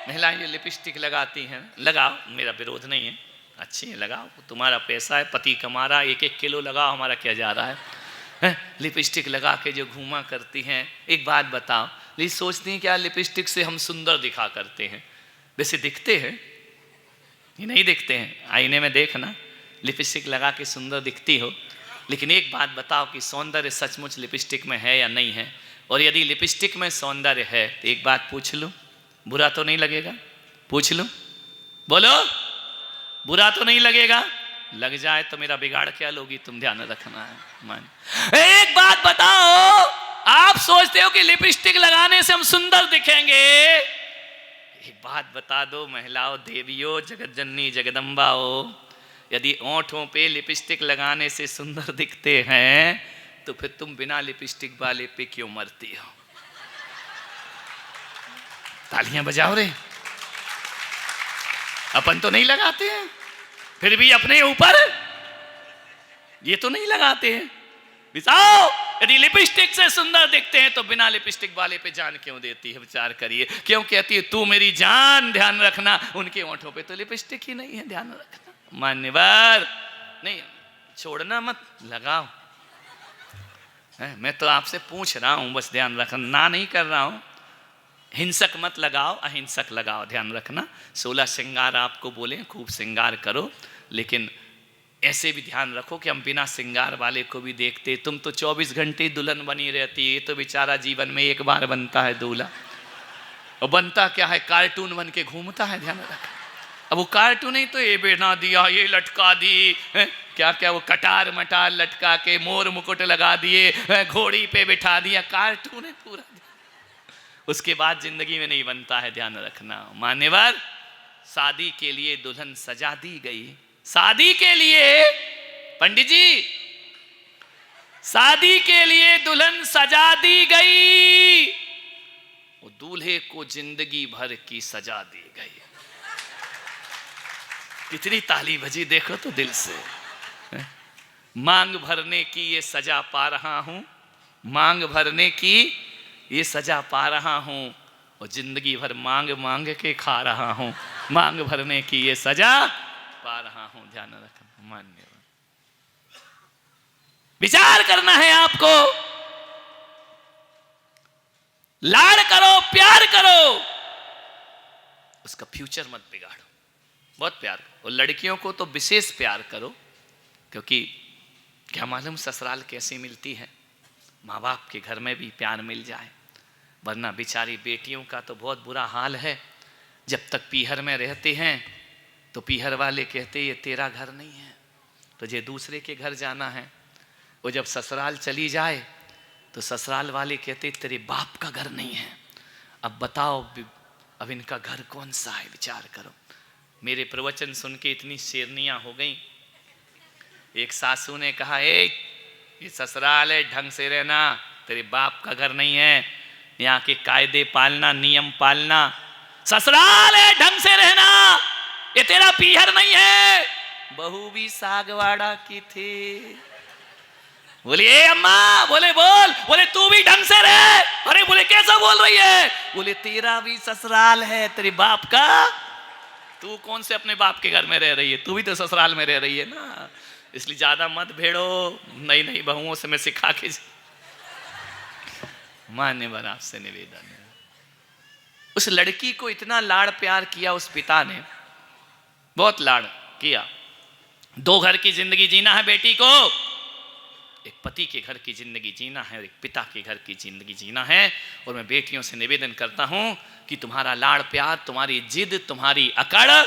[SPEAKER 2] महिलाएं जो लिपस्टिक लगाती हैं, लगाओ, मेरा विरोध नहीं है, अच्छी है, लगाओ, तुम्हारा पैसा है, पति कमा रहा है, 1-1 किलो लगाओ, हमारा क्या जा रहा है। लिपस्टिक लगा के जो घूमा करती हैं, एक बात बताओ, ये सोचती हैं क्या लिपस्टिक से हम सुंदर दिखा करते हैं। वैसे दिखते हैं, ये नहीं दिखते हैं, आईने में देखना, लिपस्टिक लगा के सुंदर दिखती हो, लेकिन एक बात बताओ कि सौंदर्य सचमुच लिपस्टिक में है या नहीं है। और यदि लिपस्टिक में सौंदर्य है तो एक बात पूछ लो, बुरा तो नहीं लगेगा? पूछ लो, बोलो, बुरा तो नहीं लगेगा? लग जाए तो मेरा बिगाड़ क्या लोगी तुम, ध्यान रखना है। मान एक बात बताओ, आप सोचते हो कि लिपस्टिक लगाने से हम सुंदर दिखेंगे? एक बात बता दो महिलाओं, देवियों, जगत जननी जगदम्बाओ, यदि ओंठों पे लिपस्टिक लगाने से सुंदर दिखते हैं तो फिर तुम बिना लिपस्टिक वाले पे क्यों मरती हो? तालियां बजाओ रे। अपन तो नहीं लगाते हैं, फिर भी अपने ऊपर ये तो नहीं लगाते हैं। बताओ, यदि लिपस्टिक से सुंदर दिखते हैं तो बिना लिपस्टिक वाले पे जान क्यों देती है? विचार करिए, क्यों कहती है तू मेरी जान? ध्यान रखना, उनके ओंठों पे तो लिपस्टिक ही नहीं है। ध्यान रखना, मान्यवर नहीं, छोड़ना मत, लगाओ। मैं तो आपसे पूछ रहा हूं, बस ध्यान रखना, ना नहीं कर रहा हूं। हिंसक मत लगाओ, अहिंसक लगाओ। ध्यान रखना, 16 श्रृंगार आपको बोले, खूब श्रृंगार करो, लेकिन ऐसे भी ध्यान रखो कि हम बिना श्रृंगार वाले को भी देखते। तुम तो 24 घंटे दुल्हन बनी रहती है, ये तो बेचारा जीवन में एक बार बनता है दूल्हा, और बनता क्या है, कार्टून बन के घूमता है। ध्यान रखना, अब वो कार्टून नहीं तो ये बना दिया, ये लटका दी, क्या क्या वो कटार मटार लटका के मोर मुकुट लगा दिए, घोड़ी पे बिठा दिया, कार्टून है पूरा। उसके बाद जिंदगी में नहीं बनता है। ध्यान रखना मान्यवर, शादी के लिए दुल्हन सजा दी गई, शादी के लिए, पंडित जी, शादी के लिए दुल्हन सजा दी गई, वो दूल्हे को जिंदगी भर की सजा दी गई। कितनी ताली बजी देखो तो दिल से। मांग भरने की ये सजा पा रहा हूं, मांग भरने की ये सजा पा रहा हूं, और जिंदगी भर मांग मांग के खा रहा हूं, मांग भरने की ये सजा पा रहा हूं। ध्यान रखना, मान्य विचार करना है आपको। लाड़ करो, प्यार करो, उसका फ्यूचर मत बिगाड़ो। बहुत प्यार करो, और लड़कियों को तो विशेष प्यार करो, क्योंकि क्या मालूम ससुराल कैसी मिलती है। माँ बाप के घर में भी प्यार मिल जाए, वरना बेचारी बेटियों का तो बहुत बुरा हाल है। जब तक पीहर में रहते हैं तो पीहर वाले कहते ये तेरा घर नहीं है, तुझे दूसरे के घर जाना है। वो जब ससुराल चली जाए तो ससुराल वाले कहते तेरे बाप का घर नहीं है। अब बताओ अब इनका घर कौन सा है, विचार करो। मेरे प्रवचन सुन के इतनी शेरनियां हो गई। एक सासू ने कहा ये ससुराल है, ढंग से रहना, तेरे बाप का घर नहीं है, यहाँ के कायदे पालना, नियम पालना। ससुराल है, ढंग से रहना, ये तेरा पीहर नहीं है। बहू भी सागवाड़ा की थी। बोले ए अम्मा, बोले बोल, बोले तू भी ढंग से रह। अरे बोले कैसा बोल रही है? बोले तेरा भी ससुराल है, तेरे बाप का। तू कौन से अपने बाप के घर में रह रही है, तू भी तो ससुराल में रह रही है ना। इसलिए ज्यादा मत भेड़ो, नई नई बहुओं से मैं सिखा के। मान्यवर आपसे निवेदन है, उस लड़की को इतना लाड़ प्यार किया उस पिता ने, बहुत लाड़ किया। 2 घर की जिंदगी जीना है बेटी को, एक पति के घर की जिंदगी जीना है और एक पिता के घर की जिंदगी जीना है। और मैं बेटियों से निवेदन करता हूं कि तुम्हारा लाड़ प्यार, तुम्हारी जिद, तुम्हारी अकड़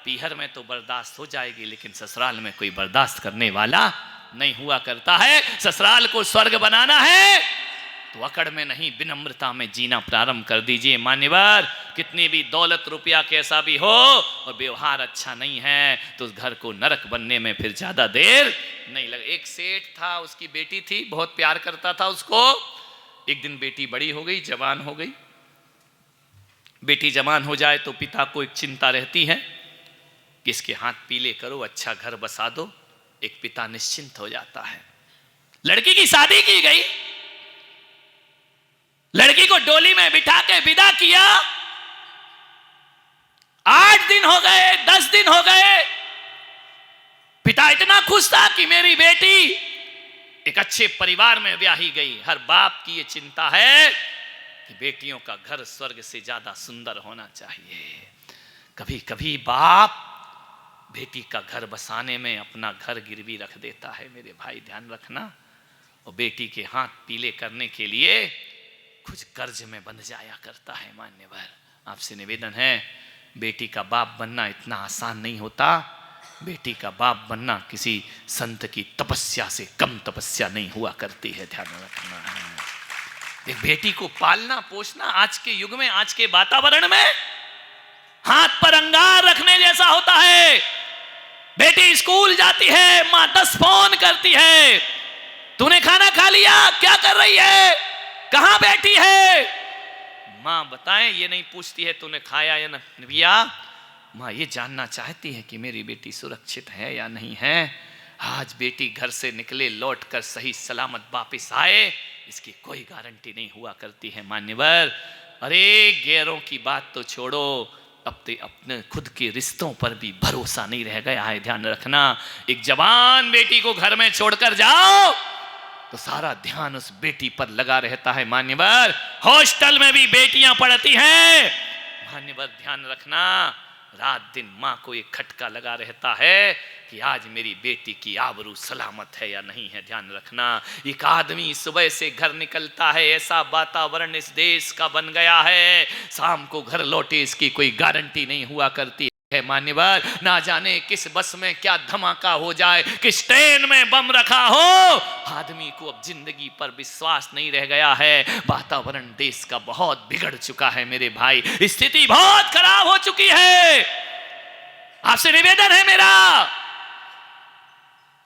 [SPEAKER 2] पीहर में तो बर्दाश्त हो जाएगी, लेकिन ससुराल में कोई बर्दाश्त करने वाला नहीं हुआ करता है। ससुराल को स्वर्ग बनाना है तो अकड़ में नहीं, विनम्रता में जीना प्रारंभ कर दीजिए। मान्यवर, कितनी भी दौलत रुपया कैसा भी हो और व्यवहार अच्छा नहीं है तो उस घर को नरक बनने में फिर ज्यादा देर नहीं लगे। एक सेठ था, उसकी बेटी थी, बहुत प्यार करता था उसको। एक दिन बेटी बड़ी हो गई, जवान हो गई। बेटी जवान हो जाए तो पिता को एक चिंता रहती है कि इसके हाथ पीले करो, अच्छा घर बसा दो। एक पिता निश्चिंत हो जाता है। लड़की की शादी की गई, लड़की को डोली में बिठा के विदा किया। 8 दिन हो गए, 10 दिन हो गए। पिता इतना खुश था कि मेरी बेटी एक अच्छे परिवार में ब्याही गई। हर बाप की ये चिंता है कि बेटियों का घर स्वर्ग से ज्यादा सुंदर होना चाहिए। कभी कभी बाप बेटी का घर बसाने में अपना घर गिरवी रख देता है, मेरे भाई ध्यान रखना। और बेटी के हाथ पीले करने के लिए कुछ कर्ज में बंध जाया करता है। मान्यवर, आपसे निवेदन है, बेटी का बाप बनना इतना आसान नहीं होता। बेटी का बाप बनना किसी संत की तपस्या से कम तपस्या नहीं हुआ करती है, ध्यान रखना। एक बेटी को पालना पोसना आज के युग में, आज के वातावरण में हाथ पर अंगार रखने जैसा होता है। बेटी स्कूल जाती है, मां 10 फोन करती है, तूने खाना खा लिया, क्या कर रही है, कहां बैठी है। मां बताएं, ये नहीं पूछती है तूने खाया या नहीं भैया। मां ये जानना चाहती है कि मेरी बेटी सुरक्षित है या नहीं है। आज बेटी घर से निकले, लौट कर सही सलामत वापस आए, इसकी कोई गारंटी नहीं हुआ करती है। मान्यवर, अरे गैरों की बात तो छोड़ो, अपने खुद के रिश्तों पर भी भरोसा नहीं रह गया है, ध्यान रखना। एक जवान बेटी को घर में छोड़कर जाओ तो सारा ध्यान उस बेटी पर लगा रहता है। मान्यवर, हॉस्टल में भी बेटियां पढ़ती हैं। मान्यवर ध्यान रखना, रात दिन मां को एक खटका लगा रहता है कि आज मेरी बेटी की आबरू सलामत है या नहीं है। ध्यान रखना, एक आदमी सुबह से घर निकलता है, ऐसा वातावरण इस देश का बन गया है, शाम को घर लौटे इसकी कोई गारंटी नहीं हुआ करती है। मान्यवर, ना जाने किस बस में क्या धमाका हो जाए, किस ट्रेन में बम रखा हो, आदमी को अब जिंदगी पर विश्वास नहीं रह गया है। वातावरण देश का बहुत बिगड़ चुका है मेरे भाई, स्थिति बहुत खराब हो चुकी है। आपसे निवेदन है मेरा,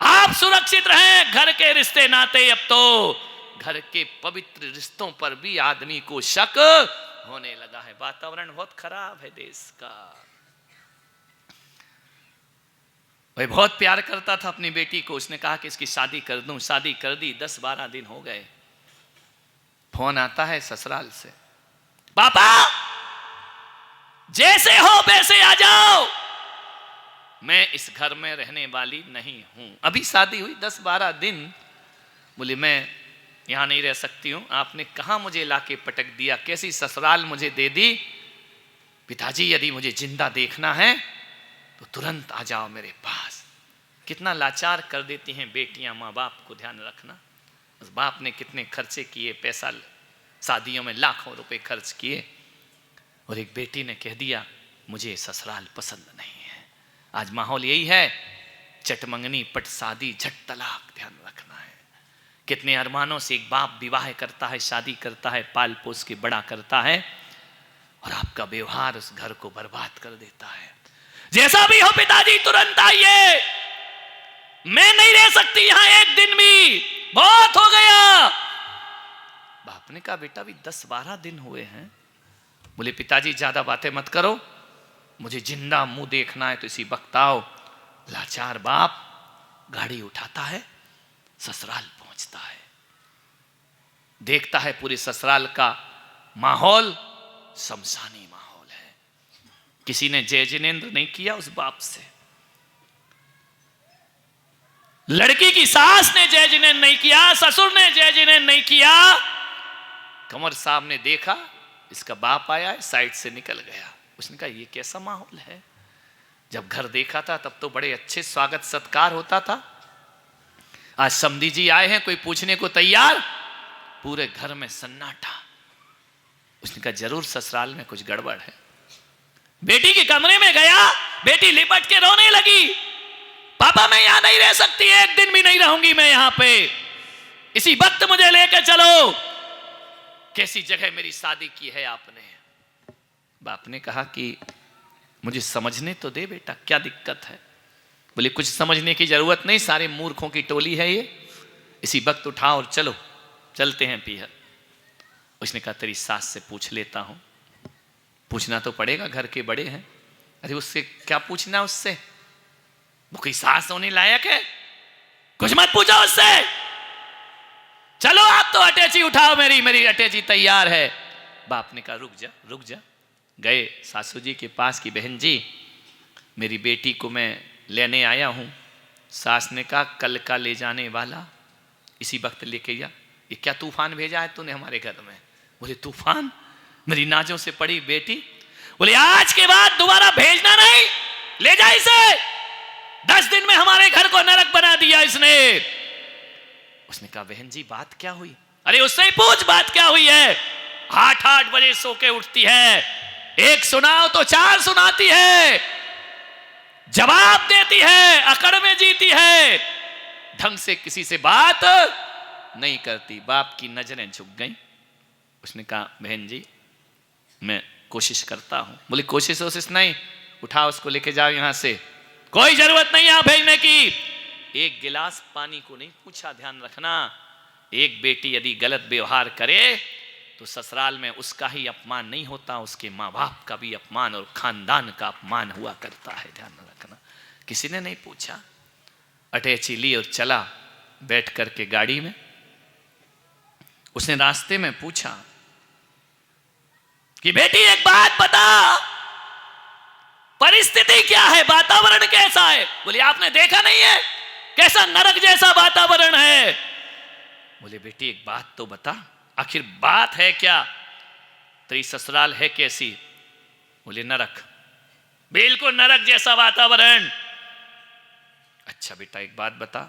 [SPEAKER 2] आप सुरक्षित रहें। घर के रिश्ते नाते, अब तो घर के पवित्र रिश्तों पर भी आदमी को शक होने लगा है। वातावरण बहुत खराब है देश का। वह बहुत प्यार करता था अपनी बेटी को, उसने कहा कि इसकी शादी कर दूं, शादी कर दी। 10-12 दिन हो गए, फोन आता है ससुराल से, पापा जैसे हो वैसे आ जाओ, मैं इस घर में रहने वाली नहीं हूं। अभी शादी हुई 10-12 दिन। बोले मैं यहां नहीं रह सकती हूं, आपने कहां मुझे लाके पटक दिया, कैसी ससुराल मुझे दे दी। पिताजी यदि मुझे जिंदा देखना है तो तुरंत आ जाओ मेरे पास। कितना लाचार कर देती हैं बेटियां माँ बाप को, ध्यान रखना। उस बाप ने कितने खर्चे किए, पैसा शादियों में लाखों रुपए खर्च किए, और एक बेटी ने कह दिया मुझे ससुराल पसंद नहीं है। आज माहौल यही है, चटमंगनी पट शादी झट तलाक, ध्यान रखना है। कितने अरमानों से एक बाप विवाह करता है, शादी करता है, पाल पोस के बड़ा करता है, और आपका व्यवहार उस घर को बर्बाद कर देता है। जैसा भी हो पिताजी तुरंत आइए, मैं नहीं रह सकती यहां एक दिन भी, बहुत हो गया। बाप ने कहा बेटा अभी 10-12 दिन हुए हैं। बोले पिताजी ज्यादा बातें मत करो, मुझे जिंदा मुंह देखना है तो इसी वक्त आओ। लाचार बाप गाड़ी उठाता है, ससुराल पहुंचता है, देखता है पूरे ससुराल का माहौल शमशानी माहौल है। किसी ने जय जिनेंद्र नहीं किया उस बाप से, लड़की की सास ने जय जिनेंद्र नहीं किया, ससुर ने जय जिनेंद्र नहीं किया। कंवर साहब ने देखा इसका बाप आया है, साइड से निकल गया। उसने कहा ये कैसा माहौल है। जब घर देखा था तब तो बड़े अच्छे स्वागत सत्कार होता था, आज समधी जी आए हैं कोई पूछने को तैयार, पूरे घर में सन्नाटा। उसने कहा जरूर ससुराल में कुछ गड़बड़ है। बेटी के कमरे में गया, बेटी लिपट के रोने लगी, पापा मैं यहां नहीं रह सकती, एक दिन भी नहीं रहूंगी मैं यहां पे, इसी वक्त मुझे लेकर चलो। कैसी जगह मेरी शादी की है आपने। बाप ने कहा कि मुझे समझने तो दे बेटा, क्या दिक्कत है। बोले कुछ समझने की जरूरत नहीं, सारे मूर्खों की टोली है ये, इसी वक्त उठाओ और चलो, चलते हैं पीहर। उसने कहा तेरी सास से पूछ लेता हूं। पूछना तो पड़ेगा, घर के बड़े हैं। अरे उससे क्या पूछना, उससे वो कोई सास होने लायक है, कुछ मत पूछो उससे, चलो आप तो अटैची उठाओ, मेरी अटैची तैयार है। बाप ने कहा रुक जा रुक जा। गए सासू जी के पास की बहन जी मेरी बेटी को मैं लेने आया हूं। सास ने कहा कल का ले जाने वाला इसी वक्त लेके जा। ये क्या तूफान भेजा है तूने हमारे घर में। बोले तूफान, मेरी नाजों से पड़ी बेटी। बोले आज के बाद दोबारा भेजना नहीं, ले जा इसे, 10 दिन में हमारे घर को नरक बना दिया इसने। उसने कहा बहन जी बात क्या हुई। अरे उससे ही पूछ बात क्या हुई है। 8-8 बजे सो के उठती है, एक सुनाओ तो 4 सुनाती है, जवाब देती है, अकड़ में जीती है, ढंग से किसी से बात नहीं करती। बाप की नजरें झुक गईं। उसने कहा बहन जी मैं कोशिश करता हूं। बोले कोशिश नहीं, उठाओ उसको लेके जाओ यहां से, कोई जरूरत नहीं यहां भेजने की। एक गिलास पानी को नहीं पूछा, ध्यान रखना। एक बेटी यदि गलत व्यवहार करे तो ससुराल में उसका ही अपमान नहीं होता, उसके माँ बाप का भी अपमान और खानदान का अपमान हुआ करता है, ध्यान रखना। किसी ने नहीं पूछा, अटैची ली और चला बैठ करके गाड़ी में। उसने रास्ते में पूछा कि बेटी एक बात बता, परिस्थिति क्या है, वातावरण कैसा है। बोले आपने देखा नहीं है कैसा नरक जैसा वातावरण है। बोले बेटी एक बात तो बता, आखिर बात है क्या, तेरी ससुराल है कैसी। बोले नरक, बिल्कुल नरक जैसा वातावरण। अच्छा बेटा एक बात बता,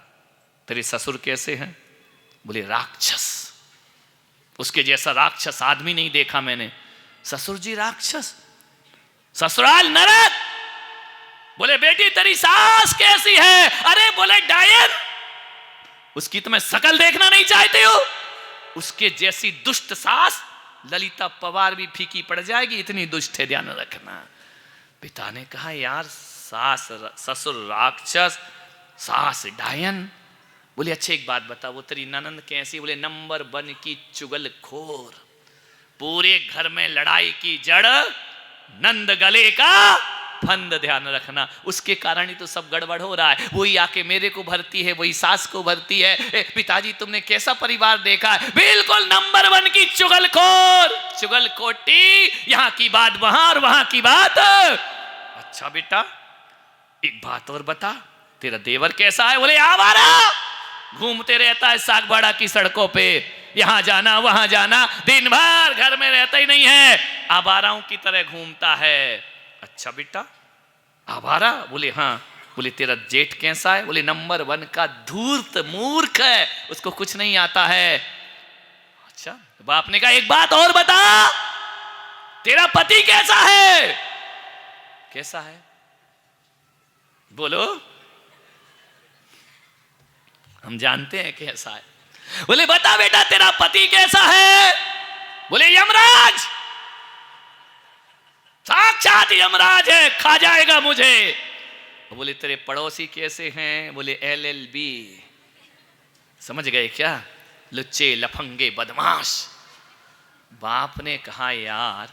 [SPEAKER 2] तेरे ससुर कैसे हैं। बोले राक्षस, उसके जैसा राक्षस आदमी नहीं देखा मैंने। ससुर जी राक्षस, ससुराल नरक। बोले बेटी तेरी सास कैसी है। अरे बोले डायन, उसकी तुम्हें शकल देखना नहीं चाहते हो, उसके जैसी दुष्ट सास ललिता पवार भी फीकी पड़ जाएगी, इतनी दुष्ट है, ध्यान रखना। पिता ने कहा यार सास ससुर राक्षस, सास डायन। बोले अच्छा एक बात बता, वो तेरी ननंद कैसी। बोले नंबर 1 की चुगलखोर, पूरे घर में लड़ाई की जड़ नंद गले का फंद, ध्यान रखना, उसके कारण ही तो सब गड़बड़ हो रहा है। वही आके मेरे को भरती है, वही सास को भरती है। पिताजी तुमने कैसा परिवार देखा है? बिल्कुल नंबर 1 की चुगलखोर, चुगलखोटी, यहाँ की बात वहां और वहां की बात। अच्छा बेटा एक बात और बता, तेरा देवर कैसा है? बोले आवारा, घूमते रहता है सागबाड़ा की सड़कों पे, यहां जाना वहां जाना, दिन भर घर में रहता ही नहीं है, आवाराओं की तरह घूमता है। अच्छा बेटा आवारा? बोले हाँ। बोले तेरा जेठ कैसा है? बोले नंबर 1 का धूर्त मूर्ख है, उसको कुछ नहीं आता है। अच्छा, बाप ने कहा एक बात और बता, तेरा पति कैसा है? कैसा है बोलो, हम जानते हैं कैसा है। बोले बता बेटा तेरा पति कैसा है? बोले यमराज, साक्षात यमराज है, खा जाएगा मुझे। बोले तेरे पड़ोसी कैसे हैं? बोले LLB। समझ गए क्या? लुच्चे लफंगे बदमाश। बाप ने कहा यार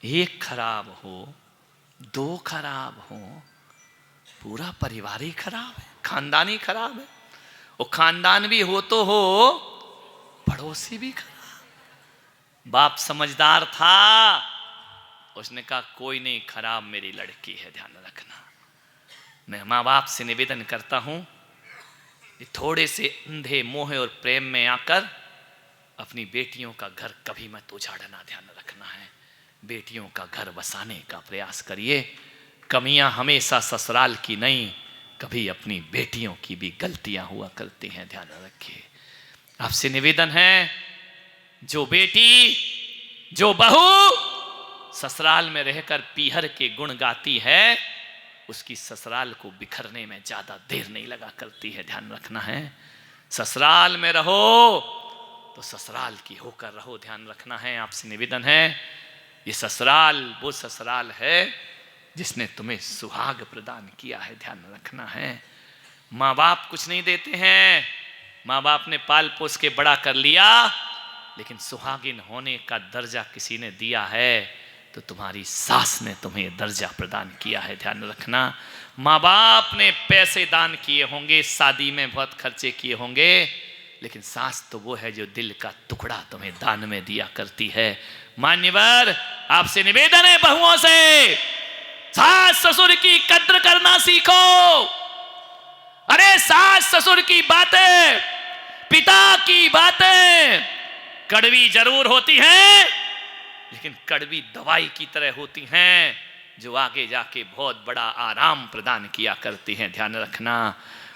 [SPEAKER 2] एक खराब हो, 2 खराब हो, पूरा परिवार ही खराब है, खानदान ही खराब है। वो खानदान भी हो तो हो, पड़ोसी भी खराब। बाप समझदार था, उसने कहा कोई नहीं, खराब मेरी लड़की है, ध्यान रखना। मैं माँ बाप से निवेदन करता हूं कि थोड़े से अंधे मोह और प्रेम में आकर अपनी बेटियों का घर कभी मत उजाड़ना, ध्यान रखना है। बेटियों का घर बसाने का प्रयास करिए। कमियां हमेशा ससुराल की नहीं, कभी अपनी बेटियों की भी गलतियां हुआ करती हैं, ध्यान रखिए। आपसे निवेदन है, जो बेटी जो बहू ससुराल में रहकर पीहर के गुण गाती है, उसकी ससुराल को बिखरने में ज्यादा देर नहीं लगा करती है, ध्यान रखना है। ससुराल में रहो तो ससुराल की होकर रहो, ध्यान रखना है। आपसे निवेदन है, ये ससुराल वो ससुराल है जिसने तुम्हें सुहाग प्रदान किया है, ध्यान रखना है। माँ बाप कुछ नहीं देते हैं, माँ बाप ने पाल पोस के बड़ा कर लिया, लेकिन सुहागिन होने का दर्जा किसी ने दिया है तो तुम्हारी सास ने तुम्हें दर्जा प्रदान किया है, ध्यान रखना। माँ बाप ने पैसे दान किए होंगे, शादी में बहुत खर्चे किए होंगे, लेकिन सास तो वो है जो दिल का टुकड़ा तुम्हें दान में दिया करती है। मान्यवर आपसे निवेदन है, बहुओं से सास ससुर की कद्र करना सीखो। अरे सास ससुर की बातें, पिता की बातें कड़वी जरूर होती हैं, लेकिन कड़वी दवाई की तरह होती हैं, जो आगे जाके बहुत बड़ा आराम प्रदान किया करती हैं, ध्यान रखना।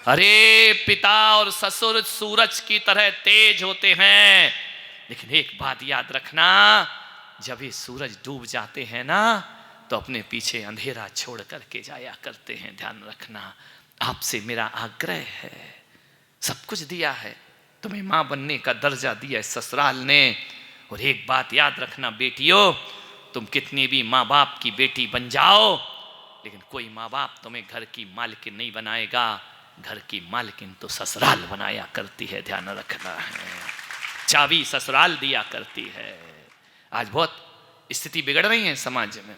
[SPEAKER 2] अरे पिता और ससुर सूरज की तरह तेज होते हैं, लेकिन एक बात याद रखना, जब ये सूरज डूब जाते हैं ना, तो अपने पीछे अंधेरा छोड़ करके जाया करते हैं, ध्यान रखना। आपसे मेरा आग्रह है, सब कुछ दिया है, तुम्हें माँ बनने का दर्जा दिया है ससुराल ने। और एक बात याद रखना बेटियों, तुम कितनी भी माँ बाप की बेटी बन जाओ, लेकिन कोई माँ बाप तुम्हें घर की मालकिन नहीं बनाएगा, घर की मालकिन तो ससुराल बनाया करती है, ध्यान रखना है। चाबी ससुराल दिया करती है। आज बहुत स्थिति बिगड़ रही है समाज में,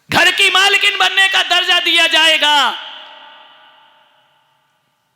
[SPEAKER 2] घर की मालकिन बनने का दर्जा दिया जाएगा,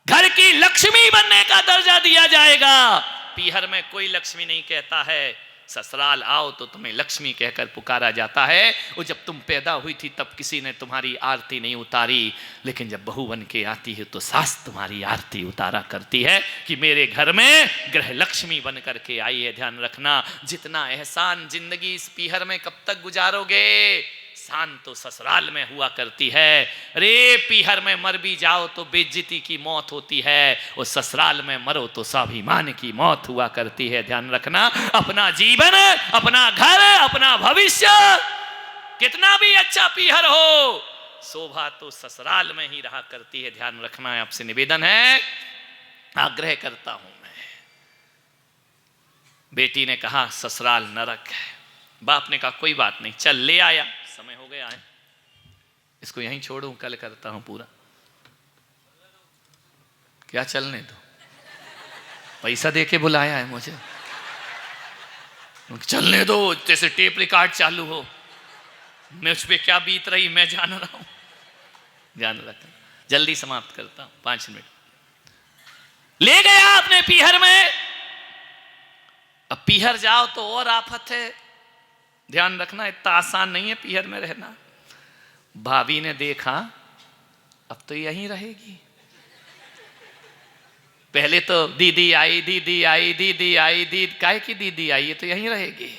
[SPEAKER 2] घर की लक्ष्मी बनने का दर्जा दिया जाएगा। पीहर में कोई लक्ष्मी नहीं कहता है, ससुराल आओ तो तुम्हें लक्ष्मी कहकर पुकारा जाता है। और जब तुम पैदा हुई थी तब किसी ने तुम्हारी आरती नहीं उतारी, लेकिन जब बहू बन के आती है तो सास तुम्हारी आरती उतारा करती है कि मेरे घर में गृह लक्ष्मी बन करके आई है, ध्यान रखना। जितना एहसान जिंदगी इस पीहर में कब तक गुजारोगे, शान तो ससुराल में हुआ करती है। अरे पीहर में मर भी जाओ तो बेइज्जती की मौत होती है, और ससुराल में मरो तो स्वाभिमान की मौत हुआ करती है, ध्यान रखना। अपना जीवन, अपना घर, अपना भविष्य कितना भी अच्छा पीहर हो, शोभा तो ससुराल में ही रहा करती है, ध्यान रखना है। आपसे निवेदन है, आग्रह करता हूं मैं। बेटी ने कहा ससुराल नरक है, बाप ने कहा कोई बात नहीं, चल ले आया, समय हो गया है, इसको यहीं छोड़ूं, कल करता हूं पूरा। क्या चलने दो, पैसा देके बुलाया है मुझे, चलने दो, जैसे टेप रिकॉर्ड चालू हो। मैं उस पर क्या बीत रही मैं जान रहा हूं। ध्यान रखना, जल्दी समाप्त करता हूं, 5 मिनट। ले गया अपने पीहर में। अब पीहर जाओ तो और आफत है, ध्यान रखना, इतना आसान नहीं है पीहर में रहना। भाभी ने देखा अब तो यहीं रहेगी। पहले तो दीदी आई, दीदी आई, दीदी आई, दीदी काहे की दीदी आई, ये तो यहीं रहेगी।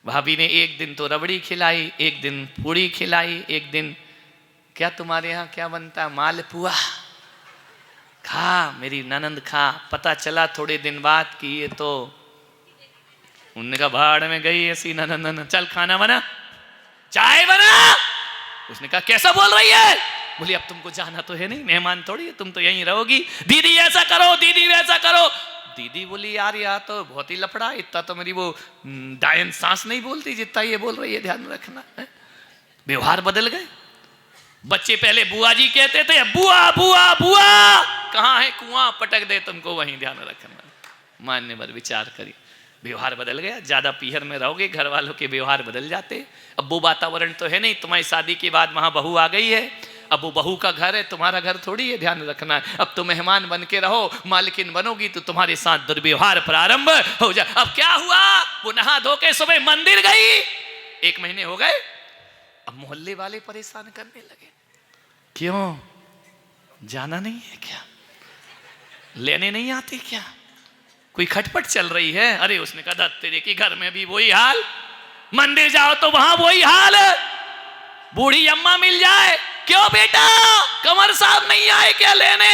[SPEAKER 2] भाभी ने एक दिन तो रबड़ी खिलाई, एक दिन पूड़ी खिलाई, एक दिन क्या तुम्हारे यहाँ क्या बनता है, मालपुआ, खा मेरी ननंद खा। पता चला थोड़े दिन बाद कि ये तो, उनने कहा भाड़ में गई ऐसी ननंद, चल खाना बना, चाय बना। उसने कहा कैसा बोल रही है? बोली अब तुमको जाना तो है नहीं, मेहमान थोड़ी है, तुम तो यहीं रहोगी। दीदी ऐसा करो, दीदी वैसा करो। दीदी बोली यार यहाँ तो बहुत ही लफड़ा, इतना तो मेरी वो डायन सांस नहीं बोलती जितना ये बोल रही है, ध्यान रखना। व्यवहार बदल गए। बच्चे पहले बुआ जी कहते थे, बुआ बुआ बुआ, कहाँ है कुआं, पटक दे तुमको वहीं, ध्यान रखना। मानने पर विचार करिए, व्यवहार बदल गया। ज्यादा पीहर में रहोगे घर वालों के व्यवहार बदल जाते। अब वो वातावरण तो है नहीं, तुम्हारी शादी के बाद वहां बहू आ गई है, अब वो बहू का घर है, तुम्हारा घर थोड़ी है, ध्यान रखना है। अब तो मेहमान बन के रहो, मालकिन बनोगी तो तुम्हारे साथ दुर्व्यवहार प्रारंभ हो जाए। अब क्या हुआ, वो नहा धो के सुबह मंदिर गई, 1 महीने हो गए, अब मोहल्ले वाले परेशान करने लगे, क्यों जाना नहीं है क्या, लेने नहीं आती क्या, कोई खटपट चल रही है? अरे उसने कहा तेरे की घर में भी वही हाल, मंदिर जाओ तो वहां वही हाल, बूढ़ी अम्मा मिल जाए, क्यों बेटा कमर साहब नहीं आए क्या लेने?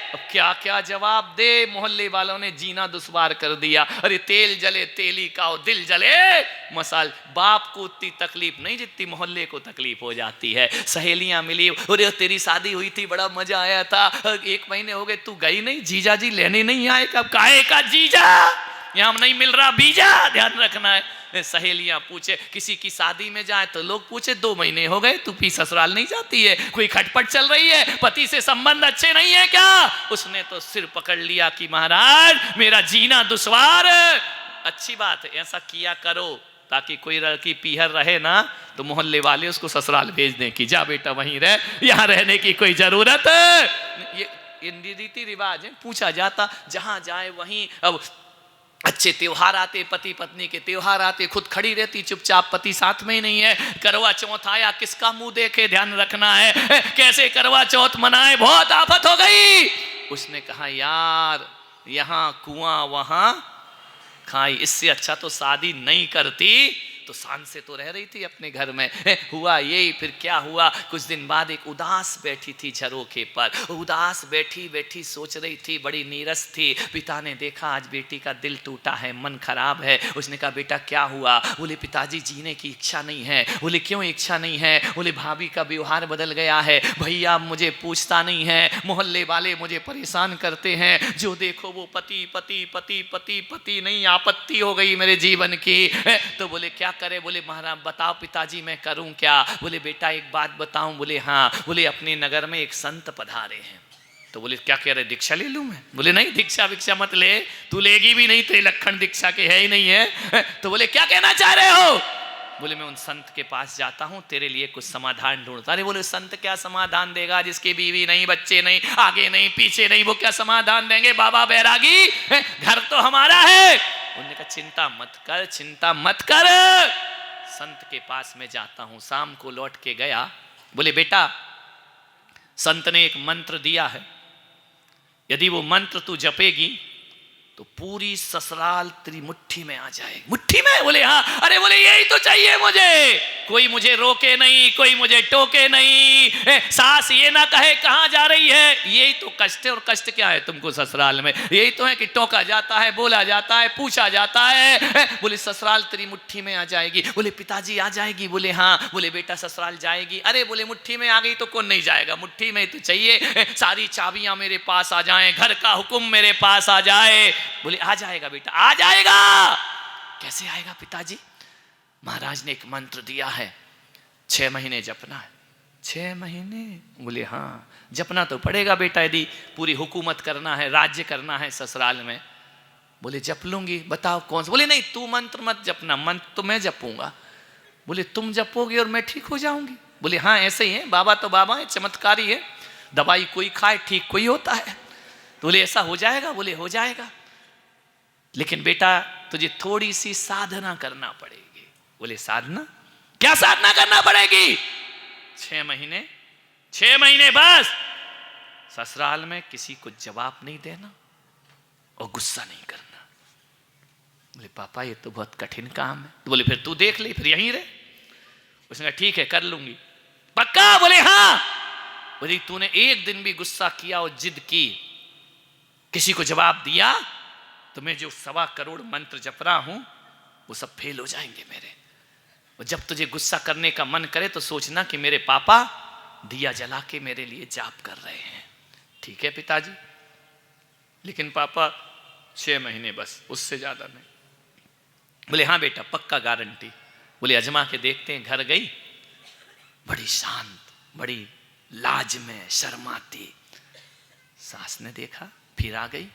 [SPEAKER 2] अब क्या क्या जवाब दे। मोहल्ले वालों ने जीना दुश्वार कर दिया। अरे तेल जले तेली का दिल जले मसाल। बाप को उतनी तकलीफ नहीं जितनी मोहल्ले को तकलीफ हो जाती है। सहेलियां मिली, अरे तेरी शादी हुई थी बड़ा मजा आया था, 1 महीने हो गए तू गई नहीं, जीजा जी लेने नहीं आए, कब काहे का जीजा, यहां नहीं मिल रहा बीजा, ध्यान रखना है। सहेलियां पूछे, किसी की शादी में जाए तो लोग पूछे 2 महीने हो गए तू भी ससुराल नहीं जाती है, कोई खटपट चल रही है, पति से संबंध अच्छे नहीं है क्या? उसने तो सिर पकड़ लिया कि महाराज मेरा जीना दुश्वार। अच्छी बात है, ऐसा किया करो ताकि कोई लड़की पीहर रहे ना तो मोहल्ले वाले उसको ससुराल भेज दें कि जा बेटा वहीं रह, यहां रहने की कोई जरूरत है। ये रीति रिवाज है, पूछा जाता, जहां जाए वहीं। अब अच्छे त्योहार आते, पति पत्नी के त्योहार आते, खुद खड़ी रहती चुपचाप, पति साथ में ही नहीं है। करवा चौथ आया, किसका मुंह देखे, ध्यान रखना है, कैसे करवा चौथ मनाए, बहुत आफत हो गई। उसने कहा यार यहां कुआं वहां खाई, इससे अच्छा तो शादी नहीं करती, तो शान से तो रह रही थी अपने घर में। हुआ यही, फिर क्या हुआ, कुछ दिन बाद एक उदास बैठी थी झरोखे पर, उदास बैठी बैठी सोच रही थी, बड़ी नीरस थी। पिता ने देखा आज बेटी का दिल टूटा है, मन खराब है। उसने कहा बेटा क्या हुआ? बोले पिताजी जीने की इच्छा नहीं है। बोले क्यों इच्छा नहीं है? बोले भाभी का व्यवहार बदल गया है, भैया मुझे पूछता नहीं है, मोहल्ले वाले मुझे परेशान करते हैं, जो देखो वो पति पति पति पति पति, नहीं आपत्ति हो गई मेरे जीवन की। तो बोले क्या करे? बोले महाराज बताओ पिताजी मैं करूं क्या? बोले बेटा एक बात बताऊं? बोले हाँ। बोले अपने नगर में एक संत पधारे हैं। तो बोले क्या कह रहे, दीक्षा ले लूं मैं? बोले नहीं दीक्षा विक्षा मत ले, तू लेगी भी नहीं, तेरे लक्षण दीक्षा के है ही नहीं है। तो बोले क्या कहना चाह रहे हो? बोले मैं उन संत के पास जाता हूं, तेरे लिए कुछ समाधान ढूंढता। अरे बोले संत क्या समाधान देगा, जिसकी बीवी नहीं, बच्चे नहीं, आगे नहीं पीछे नहीं, वो क्या समाधान देंगे? बाबा बैरागी, घर तो हमारा है। उन्होंने कहा चिंता मत कर, चिंता मत कर, संत के पास में जाता हूं। शाम को लौट के गया। बोले बेटा संत ने एक मंत्र दिया है, यदि वो मंत्र तू जपेगी तो पूरी ससुराल तेरी मुट्ठी में आ जाए। मुट्ठी में? बोले हाँ। अरे बोले यही तो चाहिए मुझे, कोई मुझे रोके नहीं, कोई मुझे टोके नहीं, सास ये ना कहे कहां जा रही है। यही तो कष्ट है। और कष्ट क्या है तुमको ससुराल में? यही तो है कि टोका जाता है, बोला जाता है, पूछा जाता है। बोले ससुराल तेरी मुट्ठी में आ जाएगी। बोले पिताजी आ जाएगी? बोले हाँ। बोले बेटा ससुराल जाएगी? अरे बोले मुट्ठी में आ गई तो कौन नहीं जाएगा, मुट्ठी में तो चाहिए, सारी चाबियां मेरे पास आ जाएं, घर का हुक्म मेरे पास आ जाए। बोले आ जाएगा बेटा, आ जाएगा। कैसे आएगा पिताजी? महाराज ने एक मंत्र दिया है, 6 महीने जपना है। 6 महीने? बोले हाँ जपना तो पड़ेगा बेटा, यदि पूरी हुकूमत करना है, राज्य करना है ससुराल में। बोले जप लूंगी, बताओ कौन सा? बोले नहीं तू मंत्र मत जपना, मंत्र तो मैं जपूंगा। बोले तुम जपोगे और मैं ठीक हो जाऊंगी? बोले हाँ ऐसे ही है, बाबा तो बाबा है, चमत्कारी है, दवाई कोई खाए ठीक कोई होता है। तो बोले ऐसा हो जाएगा? बोले हो जाएगा, लेकिन बेटा तुझे थोड़ी सी साधना करना पड़ेगी। बोले साधना? क्या साधना करना पड़ेगी? 6 महीने, 6 महीने बस ससुराल में किसी को जवाब नहीं देना और गुस्सा नहीं करना। बोले पापा ये तो बहुत कठिन काम है। तो बोले फिर तू देख ले, फिर यहीं रहे। उसने कहा ठीक है कर लूंगी। पक्का? बोले हाँ। बोले तूने एक दिन भी गुस्सा किया और जिद की, किसी को जवाब दिया तो मैं जो 1.25 करोड़ मंत्र जप रहा हूं वो सब फेल हो जाएंगे मेरे। और जब तुझे गुस्सा करने का मन करे तो सोचना कि मेरे पापा दिया जला के मेरे लिए जाप कर रहे हैं। ठीक है पिताजी, लेकिन पापा 6 महीने बस, उससे ज्यादा नहीं। बोले हाँ बेटा पक्का गारंटी। बोले अजमा के देखते हैं। घर गई, बड़ी शांत, बड़ी लाज में शर्माती। सास ने देखा, फिर आ गई।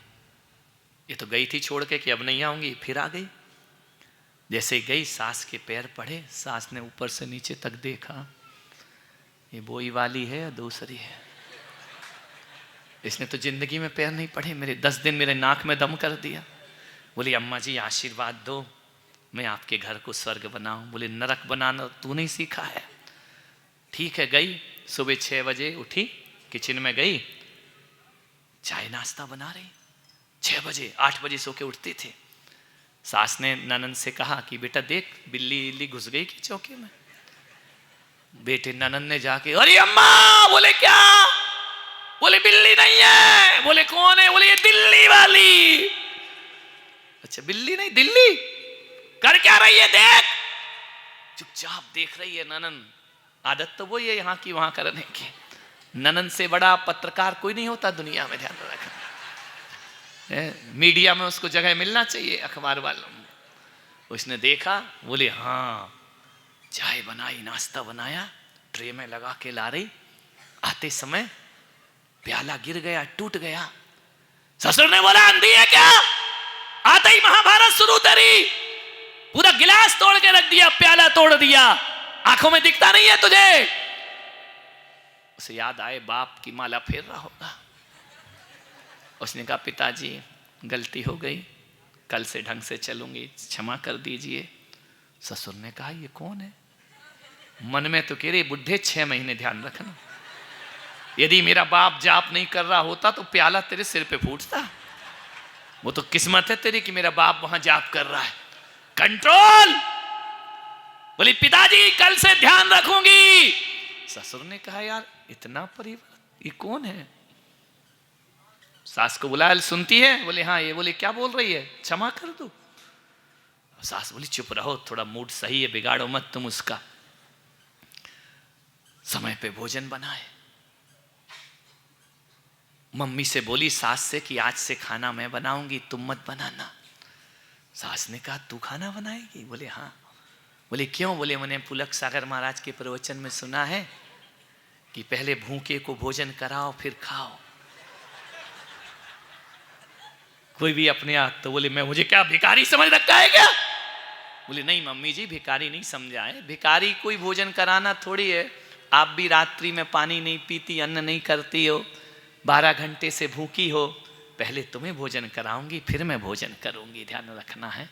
[SPEAKER 2] ये तो गई थी छोड़ के कि अब नहीं आऊंगी, फिर आ गई। जैसे ही गई सास के पैर पड़े, सास ने ऊपर से नीचे तक देखा, ये बोई वाली है या दूसरी है? इसने तो जिंदगी में पैर नहीं पड़े, मेरे 10 दिन मेरे नाक में दम कर दिया। बोली अम्मा जी आशीर्वाद दो, मैं आपके घर को स्वर्ग बनाऊं। बोले नरक बनाना तू नहीं सीखा है। ठीक है गई, सुबह 6 बजे उठी, किचन में गई, चाय नाश्ता बना रही। 6 बजे, 8 बजे सो के उठती थी। सास ने ननन से कहा कि बेटा देख बिल्ली घुस गई कि चौके में। बेटे ननन ने जाके अरे अम्मा। बोले क्या? बोले बिल्ली नहीं है। बोले कौन है? बोले ये दिल्ली वाली। अच्छा बिल्ली नहीं दिल्ली, कर क्या रही है देख। चुपचाप देख रही है ननन। आदत तो वही है यहाँ की वहां करने की। ननन से बड़ा पत्रकार कोई नहीं होता दुनिया में, ध्यान रखना। मीडिया में उसको जगह मिलना चाहिए, अखबार वालों में। उसने देखा, बोले हाँ। चाय बनाई, नाश्ता बनाया, ट्रे में लगा के ला रही। आते समय प्याला गिर गया, टूट गया। ससुर ने बोला अंधी है क्या? आते ही महाभारत शुरू करी, पूरा गिलास तोड़ के रख दिया, प्याला तोड़ दिया। आंखों में दिखता नहीं है तुझे? उसे याद आए बाप की माला फेर रहा होगा। उसने कहा पिताजी गलती हो गई, कल से ढंग से चलूंगी, क्षमा कर दीजिए। ससुर ने कहा ये कौन है? मन में तो कह रही बुढ़े 6 महीने ध्यान रखना, यदि मेरा बाप जाप नहीं कर रहा होता तो प्याला तेरे सिर पे फूटता। वो तो किस्मत है तेरी कि मेरा बाप वहां जाप कर रहा है। कंट्रोल। बोली पिताजी कल से ध्यान रखूंगी। ससुर ने कहा यार इतना परिवर्तन, ये कौन है? सास को बुलाया, सुनती है? बोले हाँ। ये बोले क्या बोल रही है? क्षमा कर दो। सास बोली चुप रहो, थोड़ा मूड सही है, बिगाड़ो मत तुम उसका। समय पे भोजन बनाए। मम्मी से बोली सास से कि आज से खाना मैं बनाऊंगी, तुम मत बनाना। सास ने कहा तू खाना बनाएगी? बोले हाँ। बोले क्यों? बोले मैंने पुलक सागर महाराज के प्रवचन में सुना है कि पहले भूखे को भोजन कराओ फिर खाओ। कोई भी अपने आप। तो बोले मैं, मुझे क्या भिखारी समझ रखा है क्या? बोले नहीं मम्मी जी भिखारी नहीं समझा है, भिखारी कोई भोजन कराना थोड़ी है। आप भी रात्रि में पानी नहीं पीती, अन्न नहीं करती हो, 12 घंटे से भूखी हो, पहले तुम्हें भोजन कराऊंगी फिर मैं भोजन करूंगी। ध्यान रखना है,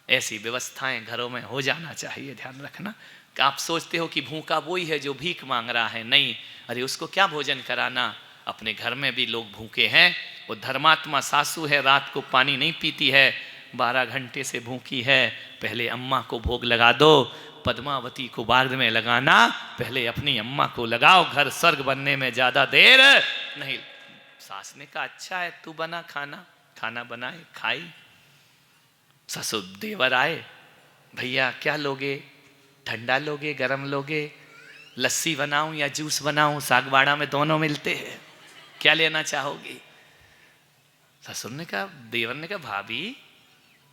[SPEAKER 2] ऐसी व्यवस्थाएं घरों में हो जाना चाहिए। ध्यान रखना। आप सोचते हो कि भूखा वही है जो भीख मांग रहा है, नहीं। अरे उसको क्या भोजन कराना, अपने घर में भी लोग भूखे हैं। वो धर्मात्मा सासू है, रात को पानी नहीं पीती है, 12 घंटे से भूखी है, पहले अम्मा को भोग लगा दो। पद्मावती को बाद में लगाना, पहले अपनी अम्मा को लगाओ, घर स्वर्ग बनने में ज्यादा देर नहीं। सास ने कहा अच्छा है तू बना खाना। खाना बनाए, खाई। ससुर देवर आए, भैया क्या लोगे? ठंडा लोगे, गरम लोगे? लस्सी बनाऊं या जूस बनाऊं? सागवाड़ा में दोनों मिलते हैं, क्या लेना चाहोगी? ससुर ने कहा, देवर ने कहा भाभी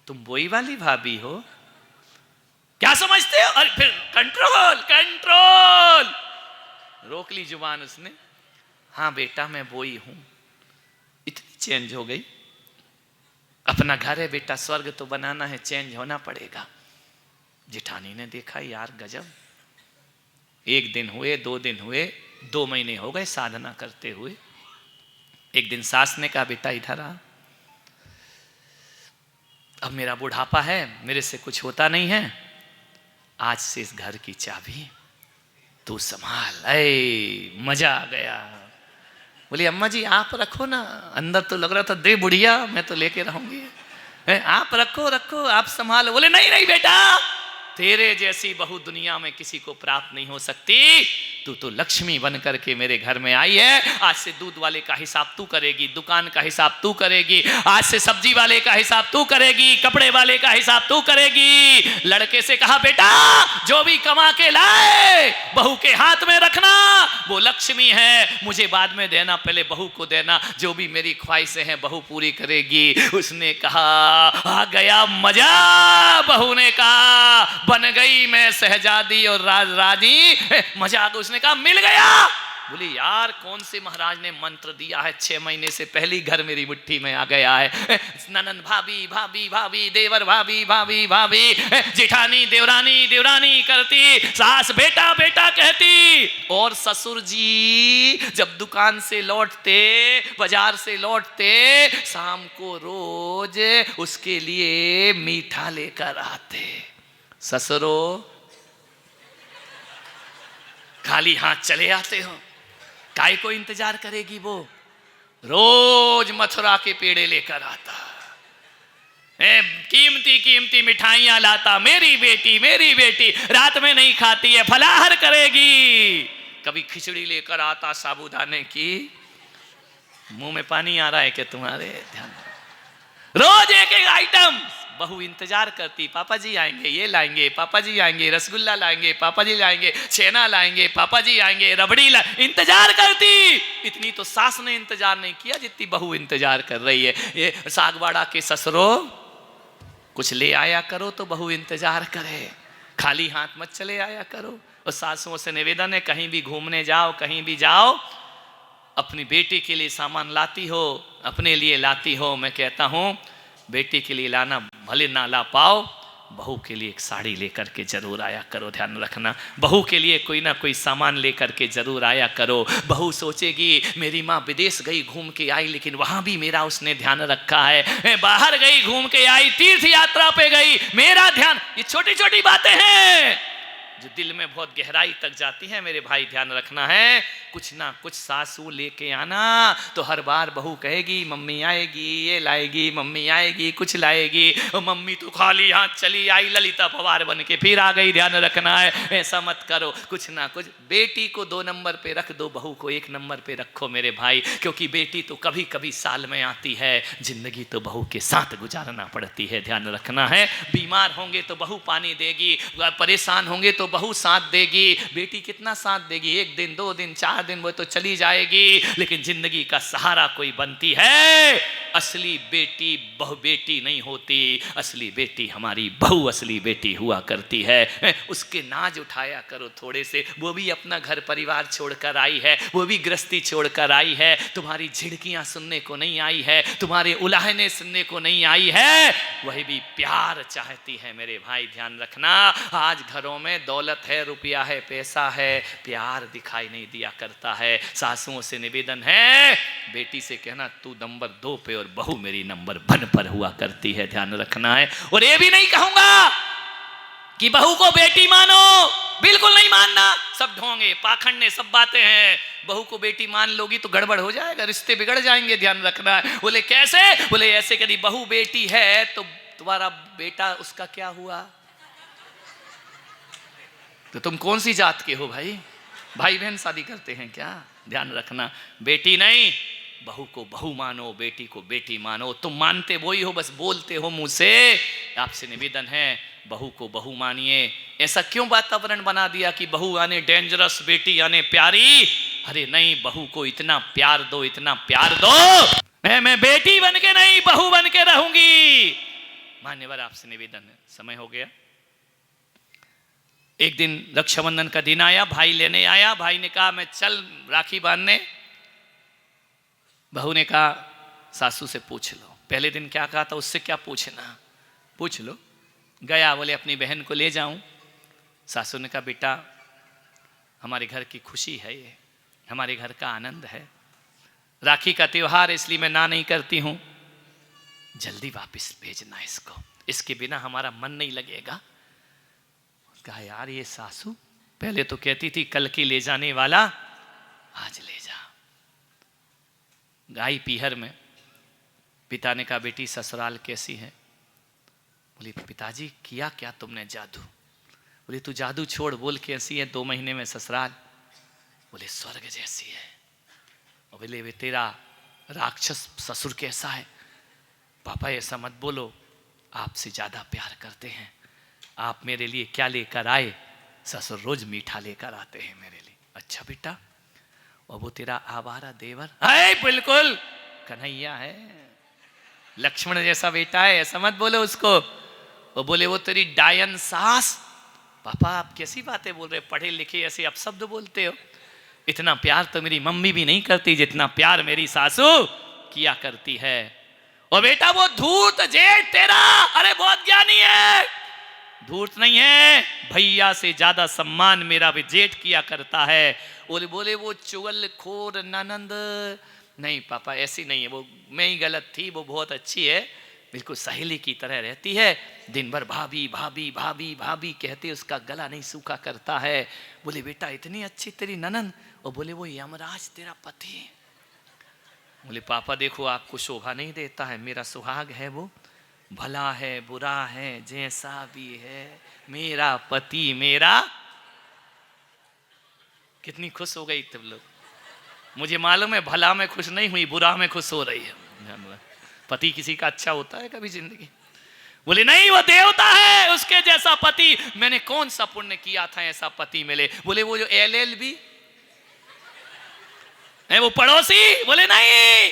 [SPEAKER 2] तुम बोई वाली भाभी हो, क्या समझते हो? और फिर कंट्रोल कंट्रोल, रोक ली जुबान उसने। हाँ बेटा मैं बोई हूं। इतनी चेंज हो गई। अपना घर है बेटा, स्वर्ग तो बनाना है, चेंज होना पड़ेगा। जेठानी ने देखा यार गजब, 1 दिन हुए, 2 दिन हुए, 2 महीने हो गए साधना करते हुए। एक दिन सास ने कहा बेटा इधर आ, अब मेरा बुढ़ापा है, मेरे से कुछ होता नहीं है, आज से इस घर की चाबी तू संभाल। ऐ मजा आ गया। बोली अम्मा जी आप रखो ना, अंदर तो लग रहा था दे बुढ़िया मैं तो लेके रहूंगी, आप रखो रखो आप संभालो। बोले नहीं नहीं बेटा, तेरे जैसी बहू दुनिया में किसी को प्राप्त नहीं हो सकती, तू तो लक्ष्मी बन करके मेरे घर में आई है। आज से दूध वाले का हिसाब तू करेगी, दुकान का हिसाब तू करेगी, आज से सब्जी वाले का हिसाब तू करेगी, कपड़े वाले का हिसाब तू करेगी। लड़के से कहा बेटा जो भी कमा के लाए बहू के हाथ में रखना, वो लक्ष्मी है, मुझे बाद में देना, पहले बहू को देना, जो भी मेरी ख्वाहिशें हैं बहू पूरी करेगी। उसने कहा आ गया मजा। बहू ने कहा बन गई मैं शहजादी और राज रानी, मजा आ गया। उसने कहा मिल गया। बोली यार कौन से महाराज ने मंत्र दिया है, 6 महीने से पहली घर मेरी मुट्ठी में आ गया है। ननन भाभी भाभी भाभी, देवर भाभी भाभी भाभी, जेठानी देवरानी देवरानी करती, सास बेटा बेटा कहती, और ससुर जी जब दुकान से लौटते, बाजार से लौटते, शाम को रोज उसके लिए मीठा लेकर आते। ससुरो खाली हाथ चले आते हो, काय को इंतजार करेगी वो, रोज मथुरा के पेड़े लेकर आता, कीमती कीमती मिठाइयां लाता, मेरी बेटी रात में नहीं खाती है, फलाहार करेगी। कभी खिचड़ी लेकर आता साबूदाने की। मुंह में पानी आ रहा है क्या तुम्हारे? ध्यान, रोज एक एक आइटम। बहू इंतजार करती, पापा जी आएंगे, ये लाएंगे, पापा जी आएंगे, रसगुल्ला लाएंगे, पापा जी लाएंगे, छेना लाएंगे, पापा जी आएंगे, रबड़ी इंतजार करती। इतनी तो सास ने इंतजार नहीं किया जितनी बहू इंतजार कर रही है। ये सागवाड़ा के ससुरो कुछ ले आया करो तो बहू इंतजार करे, खाली हाथ मत चले आया करो। और सासुओं से निवेदन है कहीं भी घूमने जाओ, कहीं भी जाओ, अपनी बेटी के लिए सामान लाती हो, अपने लिए लाती हो, मैं कहता हूं बेटी के लिए लाना भले ना ला पाओ, बहू के लिए एक साड़ी लेकर के जरूर आया करो। ध्यान रखना, बहू के लिए कोई ना कोई सामान लेकर के जरूर आया करो। बहू सोचेगी मेरी माँ विदेश गई घूम के आई, लेकिन वहां भी मेरा उसने ध्यान रखा है, बाहर गई घूम के आई, तीर्थ यात्रा पे गई, मेरा ध्यान। ये छोटी छोटी बातें हैं जो दिल में बहुत गहराई तक जाती है। मेरे भाई ध्यान रखना है, कुछ ना कुछ सासू लेके आना, तो हर बार बहू कहेगी मम्मी आएगी, ये लाएगी, मम्मी आएगी, कुछ लाएगी, और मम्मी तो खाली हाथ चली आई, ललिता पवार बन के फिर आ गई। ध्यान रखना है, ऐसा मत करो। कुछ ना कुछ, बेटी को 2 नंबर पे रख दो, बहू को 1 नंबर पे रखो मेरे भाई, क्योंकि बेटी तो कभी कभी साल में आती है, जिंदगी तो बहू के साथ गुजारना पड़ती है। ध्यान रखना है, बीमार होंगे तो बहू पानी देगी, परेशान होंगे तो बहू साथ देगी। बेटी कितना साथ देगी? 1 दिन 2 दिन 4 दिन वो तो चली जाएगी, लेकिन जिंदगी का सहारा कोई बनती है। असली बेटी बहु बेटी नहीं होती, असली बेटी हमारी बहू असली बेटी हुआ करती है। उसके नाज उठाया करो थोड़े से, वो भी अपना घर परिवार छोड़कर आई है, वो भी गृहस्थी छोड़कर आई है, तुम्हारी झिड़कियां सुनने को नहीं आई है, तुम्हारे उलाहने सुनने को नहीं आई है, वही भी प्यार चाहती है मेरे भाई। ध्यान रखना, आज घरों में दौलत है, रुपया है, पैसा है, प्यार दिखाई नहीं दिया करता है। सासुओं से निवेदन है, बेटी से कहना तू नंबर 2 पे और बहू मेरी नंबर 1 पर हुआ करती है। ध्यान रखना है। और ये भी नहीं कहूंगा कि बहू को बेटी मानो, बिल्कुल नहीं मानना, सब ढोंगे पाखंड सब बातें हैं। बहू को बेटी मान लोगी तो गड़बड़ हो जाएगा, रिश्ते बिगड़ जाएंगे। ध्यान रखना है। बोले कैसे? बोले ऐसे, यदि बहू बेटी है तो तुम्हारा बेटा उसका क्या हुआ? तो तुम कौन सी जात के हो भाई? भाई बहन शादी करते हैं क्या? ध्यान रखना, बेटी नहीं, बहू को बहू मानो, बेटी को बेटी मानो। तुम मानते वही हो, बस बोलते हो मुंह से। आपसे निवेदन है, बहू को बहू मानिए। ऐसा क्यों वातावरण बना दिया कि बहू आने डेंजरस, बेटी आने प्यारी? अरे नहीं, बहू को इतना प्यार दो, इतना प्यार दो, मैं बेटी बन के नहीं बहू बन के रहूंगी। मान्यवर आपसे निवेदन है, समय हो गया। एक दिन रक्षाबंधन का दिन आया, भाई लेने आया। भाई ने कहा मैं चल राखी बांधने। बहू ने कहा सासू से पूछ लो। पहले दिन क्या कहा था, उससे क्या पूछना, पूछ लो। गया, बोले अपनी बहन को ले जाऊं। सासू ने कहा बेटा हमारे घर की खुशी है, ये हमारे घर का आनंद है, राखी का त्योहार इसलिए मैं ना नहीं करती हूं, जल्दी वापस भेजना इसको, इसके बिना हमारा मन नहीं लगेगा। कहा यार ये सासू पहले तो कहती थी कल की ले जाने वाला आज ले जा। गाय पीहर में पिता ने कहा बेटी ससुराल कैसी है? बोली पिताजी किया क्या तुमने जादू? बोले तू जादू छोड़, बोल कैसी है 2 महीने में ससुराल? बोले स्वर्ग जैसी है। और बोले वे तेरा राक्षस ससुर कैसा है? पापा ऐसा मत बोलो, आपसे ज्यादा प्यार करते हैं, आप मेरे लिए क्या लेकर आए? ससुर रोज मीठा लेकर आते हैं मेरे लिए। अच्छा बेटा, और वो तेरा आवारा देवर है? बिल्कुल कन्हैया है, लक्ष्मण जैसा बेटा है, ऐसा मत बोलो उसको। वो बोले वो तेरी डायन सास। पापा आप कैसी बातें बोल रहे, पढ़े लिखे ऐसे आप शब्द बोलते हो? इतना प्यार तो मेरी मम्मी भी नहीं करती जितना प्यार मेरी सासू किया करती है। और बेटा वो धूर्त जेठ तेरा, अरे बहुत ज्ञानी है, धूर्त नहीं है, भैया से ज्यादा सम्मान मेरा भी जेठ किया करता है। बोले वो चुगल खोर ननंद। नहीं पापा ऐसी नहीं है, वो मैं ही गलत थी, वो बहुत अच्छी है, बिल्कुल सहेली की तरह रहती है, दिन भर भाभी भाभी भाभी भाभी कहते उसका गला नहीं सूखा करता है। बोले बेटा इतनी अच्छी तेरी ननंद? और बोले वो यमराज तेरा पति। बोले पापा देखो आपको शोभा नहीं देता है, मेरा सुहाग है, वो भला है बुरा है जैसा भी है, मेरा पति मेरा। कितनी खुश हो गई तुम लोग, मुझे मालूम है भला में खुश नहीं हुई, बुरा में खुश हो रही है। पति किसी का अच्छा होता है कभी जिंदगी? बोले नहीं वो देवता है, उसके जैसा पति मैंने कौन सा पुण्य किया था ऐसा पति मिले। बोले वो जो LLB है वो पड़ोसी? बोले नहीं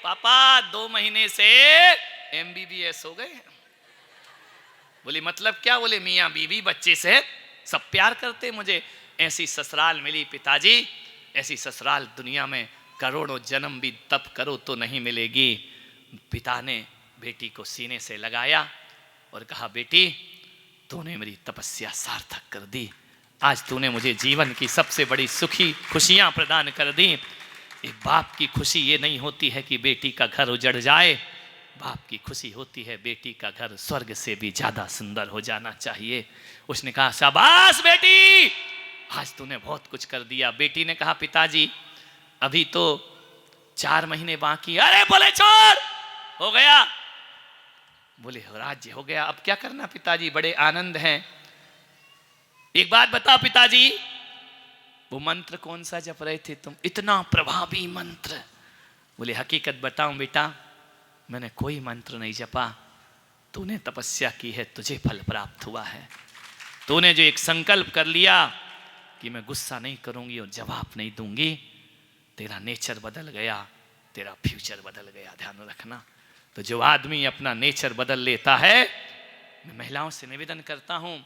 [SPEAKER 2] पापा 2 महीने से MBBS हो गए। बोले मतलब क्या? बोले मियाँ बीवी बच्चे से सब प्यार करते मुझे, ऐसी ससुराल मिली पिताजी, ऐसी ससुराल दुनिया में करोड़ों जन्म भी तप करो तो नहीं मिलेगी। पिता ने बेटी को सीने से लगाया और कहा बेटी तूने मेरी तपस्या सार्थक कर दी, आज तूने मुझे जीवन की सबसे बड़ी सुखी खुशियां प्रदान कर दी। एक बाप की खुशी ये नहीं होती है कि बेटी का घर उजड़ जाए, बाप की खुशी होती है बेटी का घर स्वर्ग से भी ज्यादा सुंदर हो जाना चाहिए। उसने कहा शाबाश बेटी, आज तूने बहुत कुछ कर दिया। बेटी ने कहा पिताजी अभी तो 4 महीने बाकी। अरे बोले छोड़, हो गया। बोले राज्य हो गया, अब क्या करना पिताजी? बड़े आनंद हैं। एक बात बताओ पिताजी, वो मंत्र कौन सा जप रहे थे तुम, इतना प्रभावी मंत्र? बोले हकीकत बताऊं बेटा, मैंने कोई मंत्र नहीं जपा, तूने तपस्या की है, तुझे फल प्राप्त हुआ है। तूने जो एक संकल्प कर लिया कि मैं गुस्सा नहीं करूंगी और जवाब नहीं दूंगी, तेरा नेचर बदल गया, तेरा फ्यूचर बदल गया, ध्यान रखना। तो जो आदमी अपना नेचर बदल लेता है, मैं महिलाओं से निवेदन करता हूं,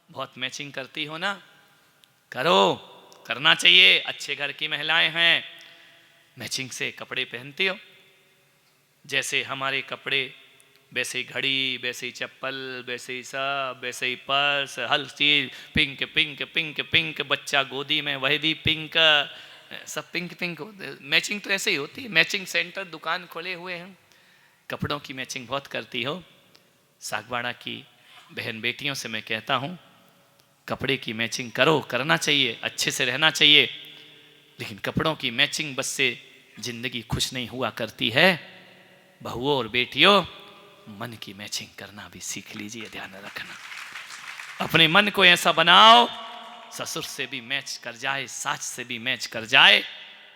[SPEAKER 2] बहुत मैचिंग करती हो ना, करो, करना चाहिए। अच्छे घर की महिलाएं हैं, मैचिंग से कपड़े पहनती हो, जैसे हमारे कपड़े वैसे ही घड़ी, वैसे ही चप्पल, वैसे ही सब, वैसे ही पर्स, हर चीज पिंक पिंक पिंक पिंक, बच्चा गोदी में वही भी पिंक, सब पिंक पिंक। मैचिंग तो ऐसे ही होती है, मैचिंग सेंटर दुकान खोले हुए हैं, कपड़ों की मैचिंग बहुत करती हो। सागवाड़ा की बहन बेटियों से मैं कहता हूँ कपड़े की मैचिंग करो, करना चाहिए, अच्छे से रहना चाहिए, लेकिन कपड़ों की मैचिंग बस से जिंदगी खुश नहीं हुआ करती है। बहुओं और बेटियों, मन की मैचिंग करना भी सीख लीजिए, ध्यान रखना। अपने मन को ऐसा बनाओ ससुर से भी मैच कर जाए, सास से भी मैच कर जाए,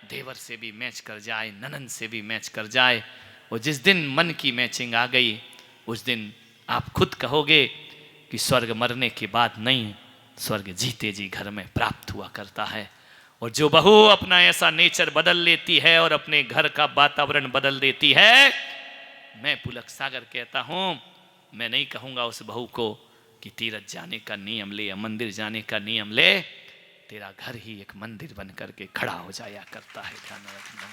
[SPEAKER 2] देवर से भी मैच कर जाए, ननन से भी मैच कर जाए। और जिस दिन मन की मैचिंग आ गई, उस दिन आप खुद कहोगे कि स्वर्ग मरने के बाद नहीं, स्वर्ग जीते जी घर में प्राप्त हुआ करता है। और जो बहू अपना ऐसा नेचर बदल लेती है और अपने घर का वातावरण बदल देती है, मैं पुलक सागर कहता हूं, मैं नहीं कहूंगा उस बहू को कि तीरथ जाने का नियम ले या मंदिर जाने का नियम ले, तेरा घर ही एक मंदिर बन करके खड़ा हो जाया करता है, ध्यान रखना।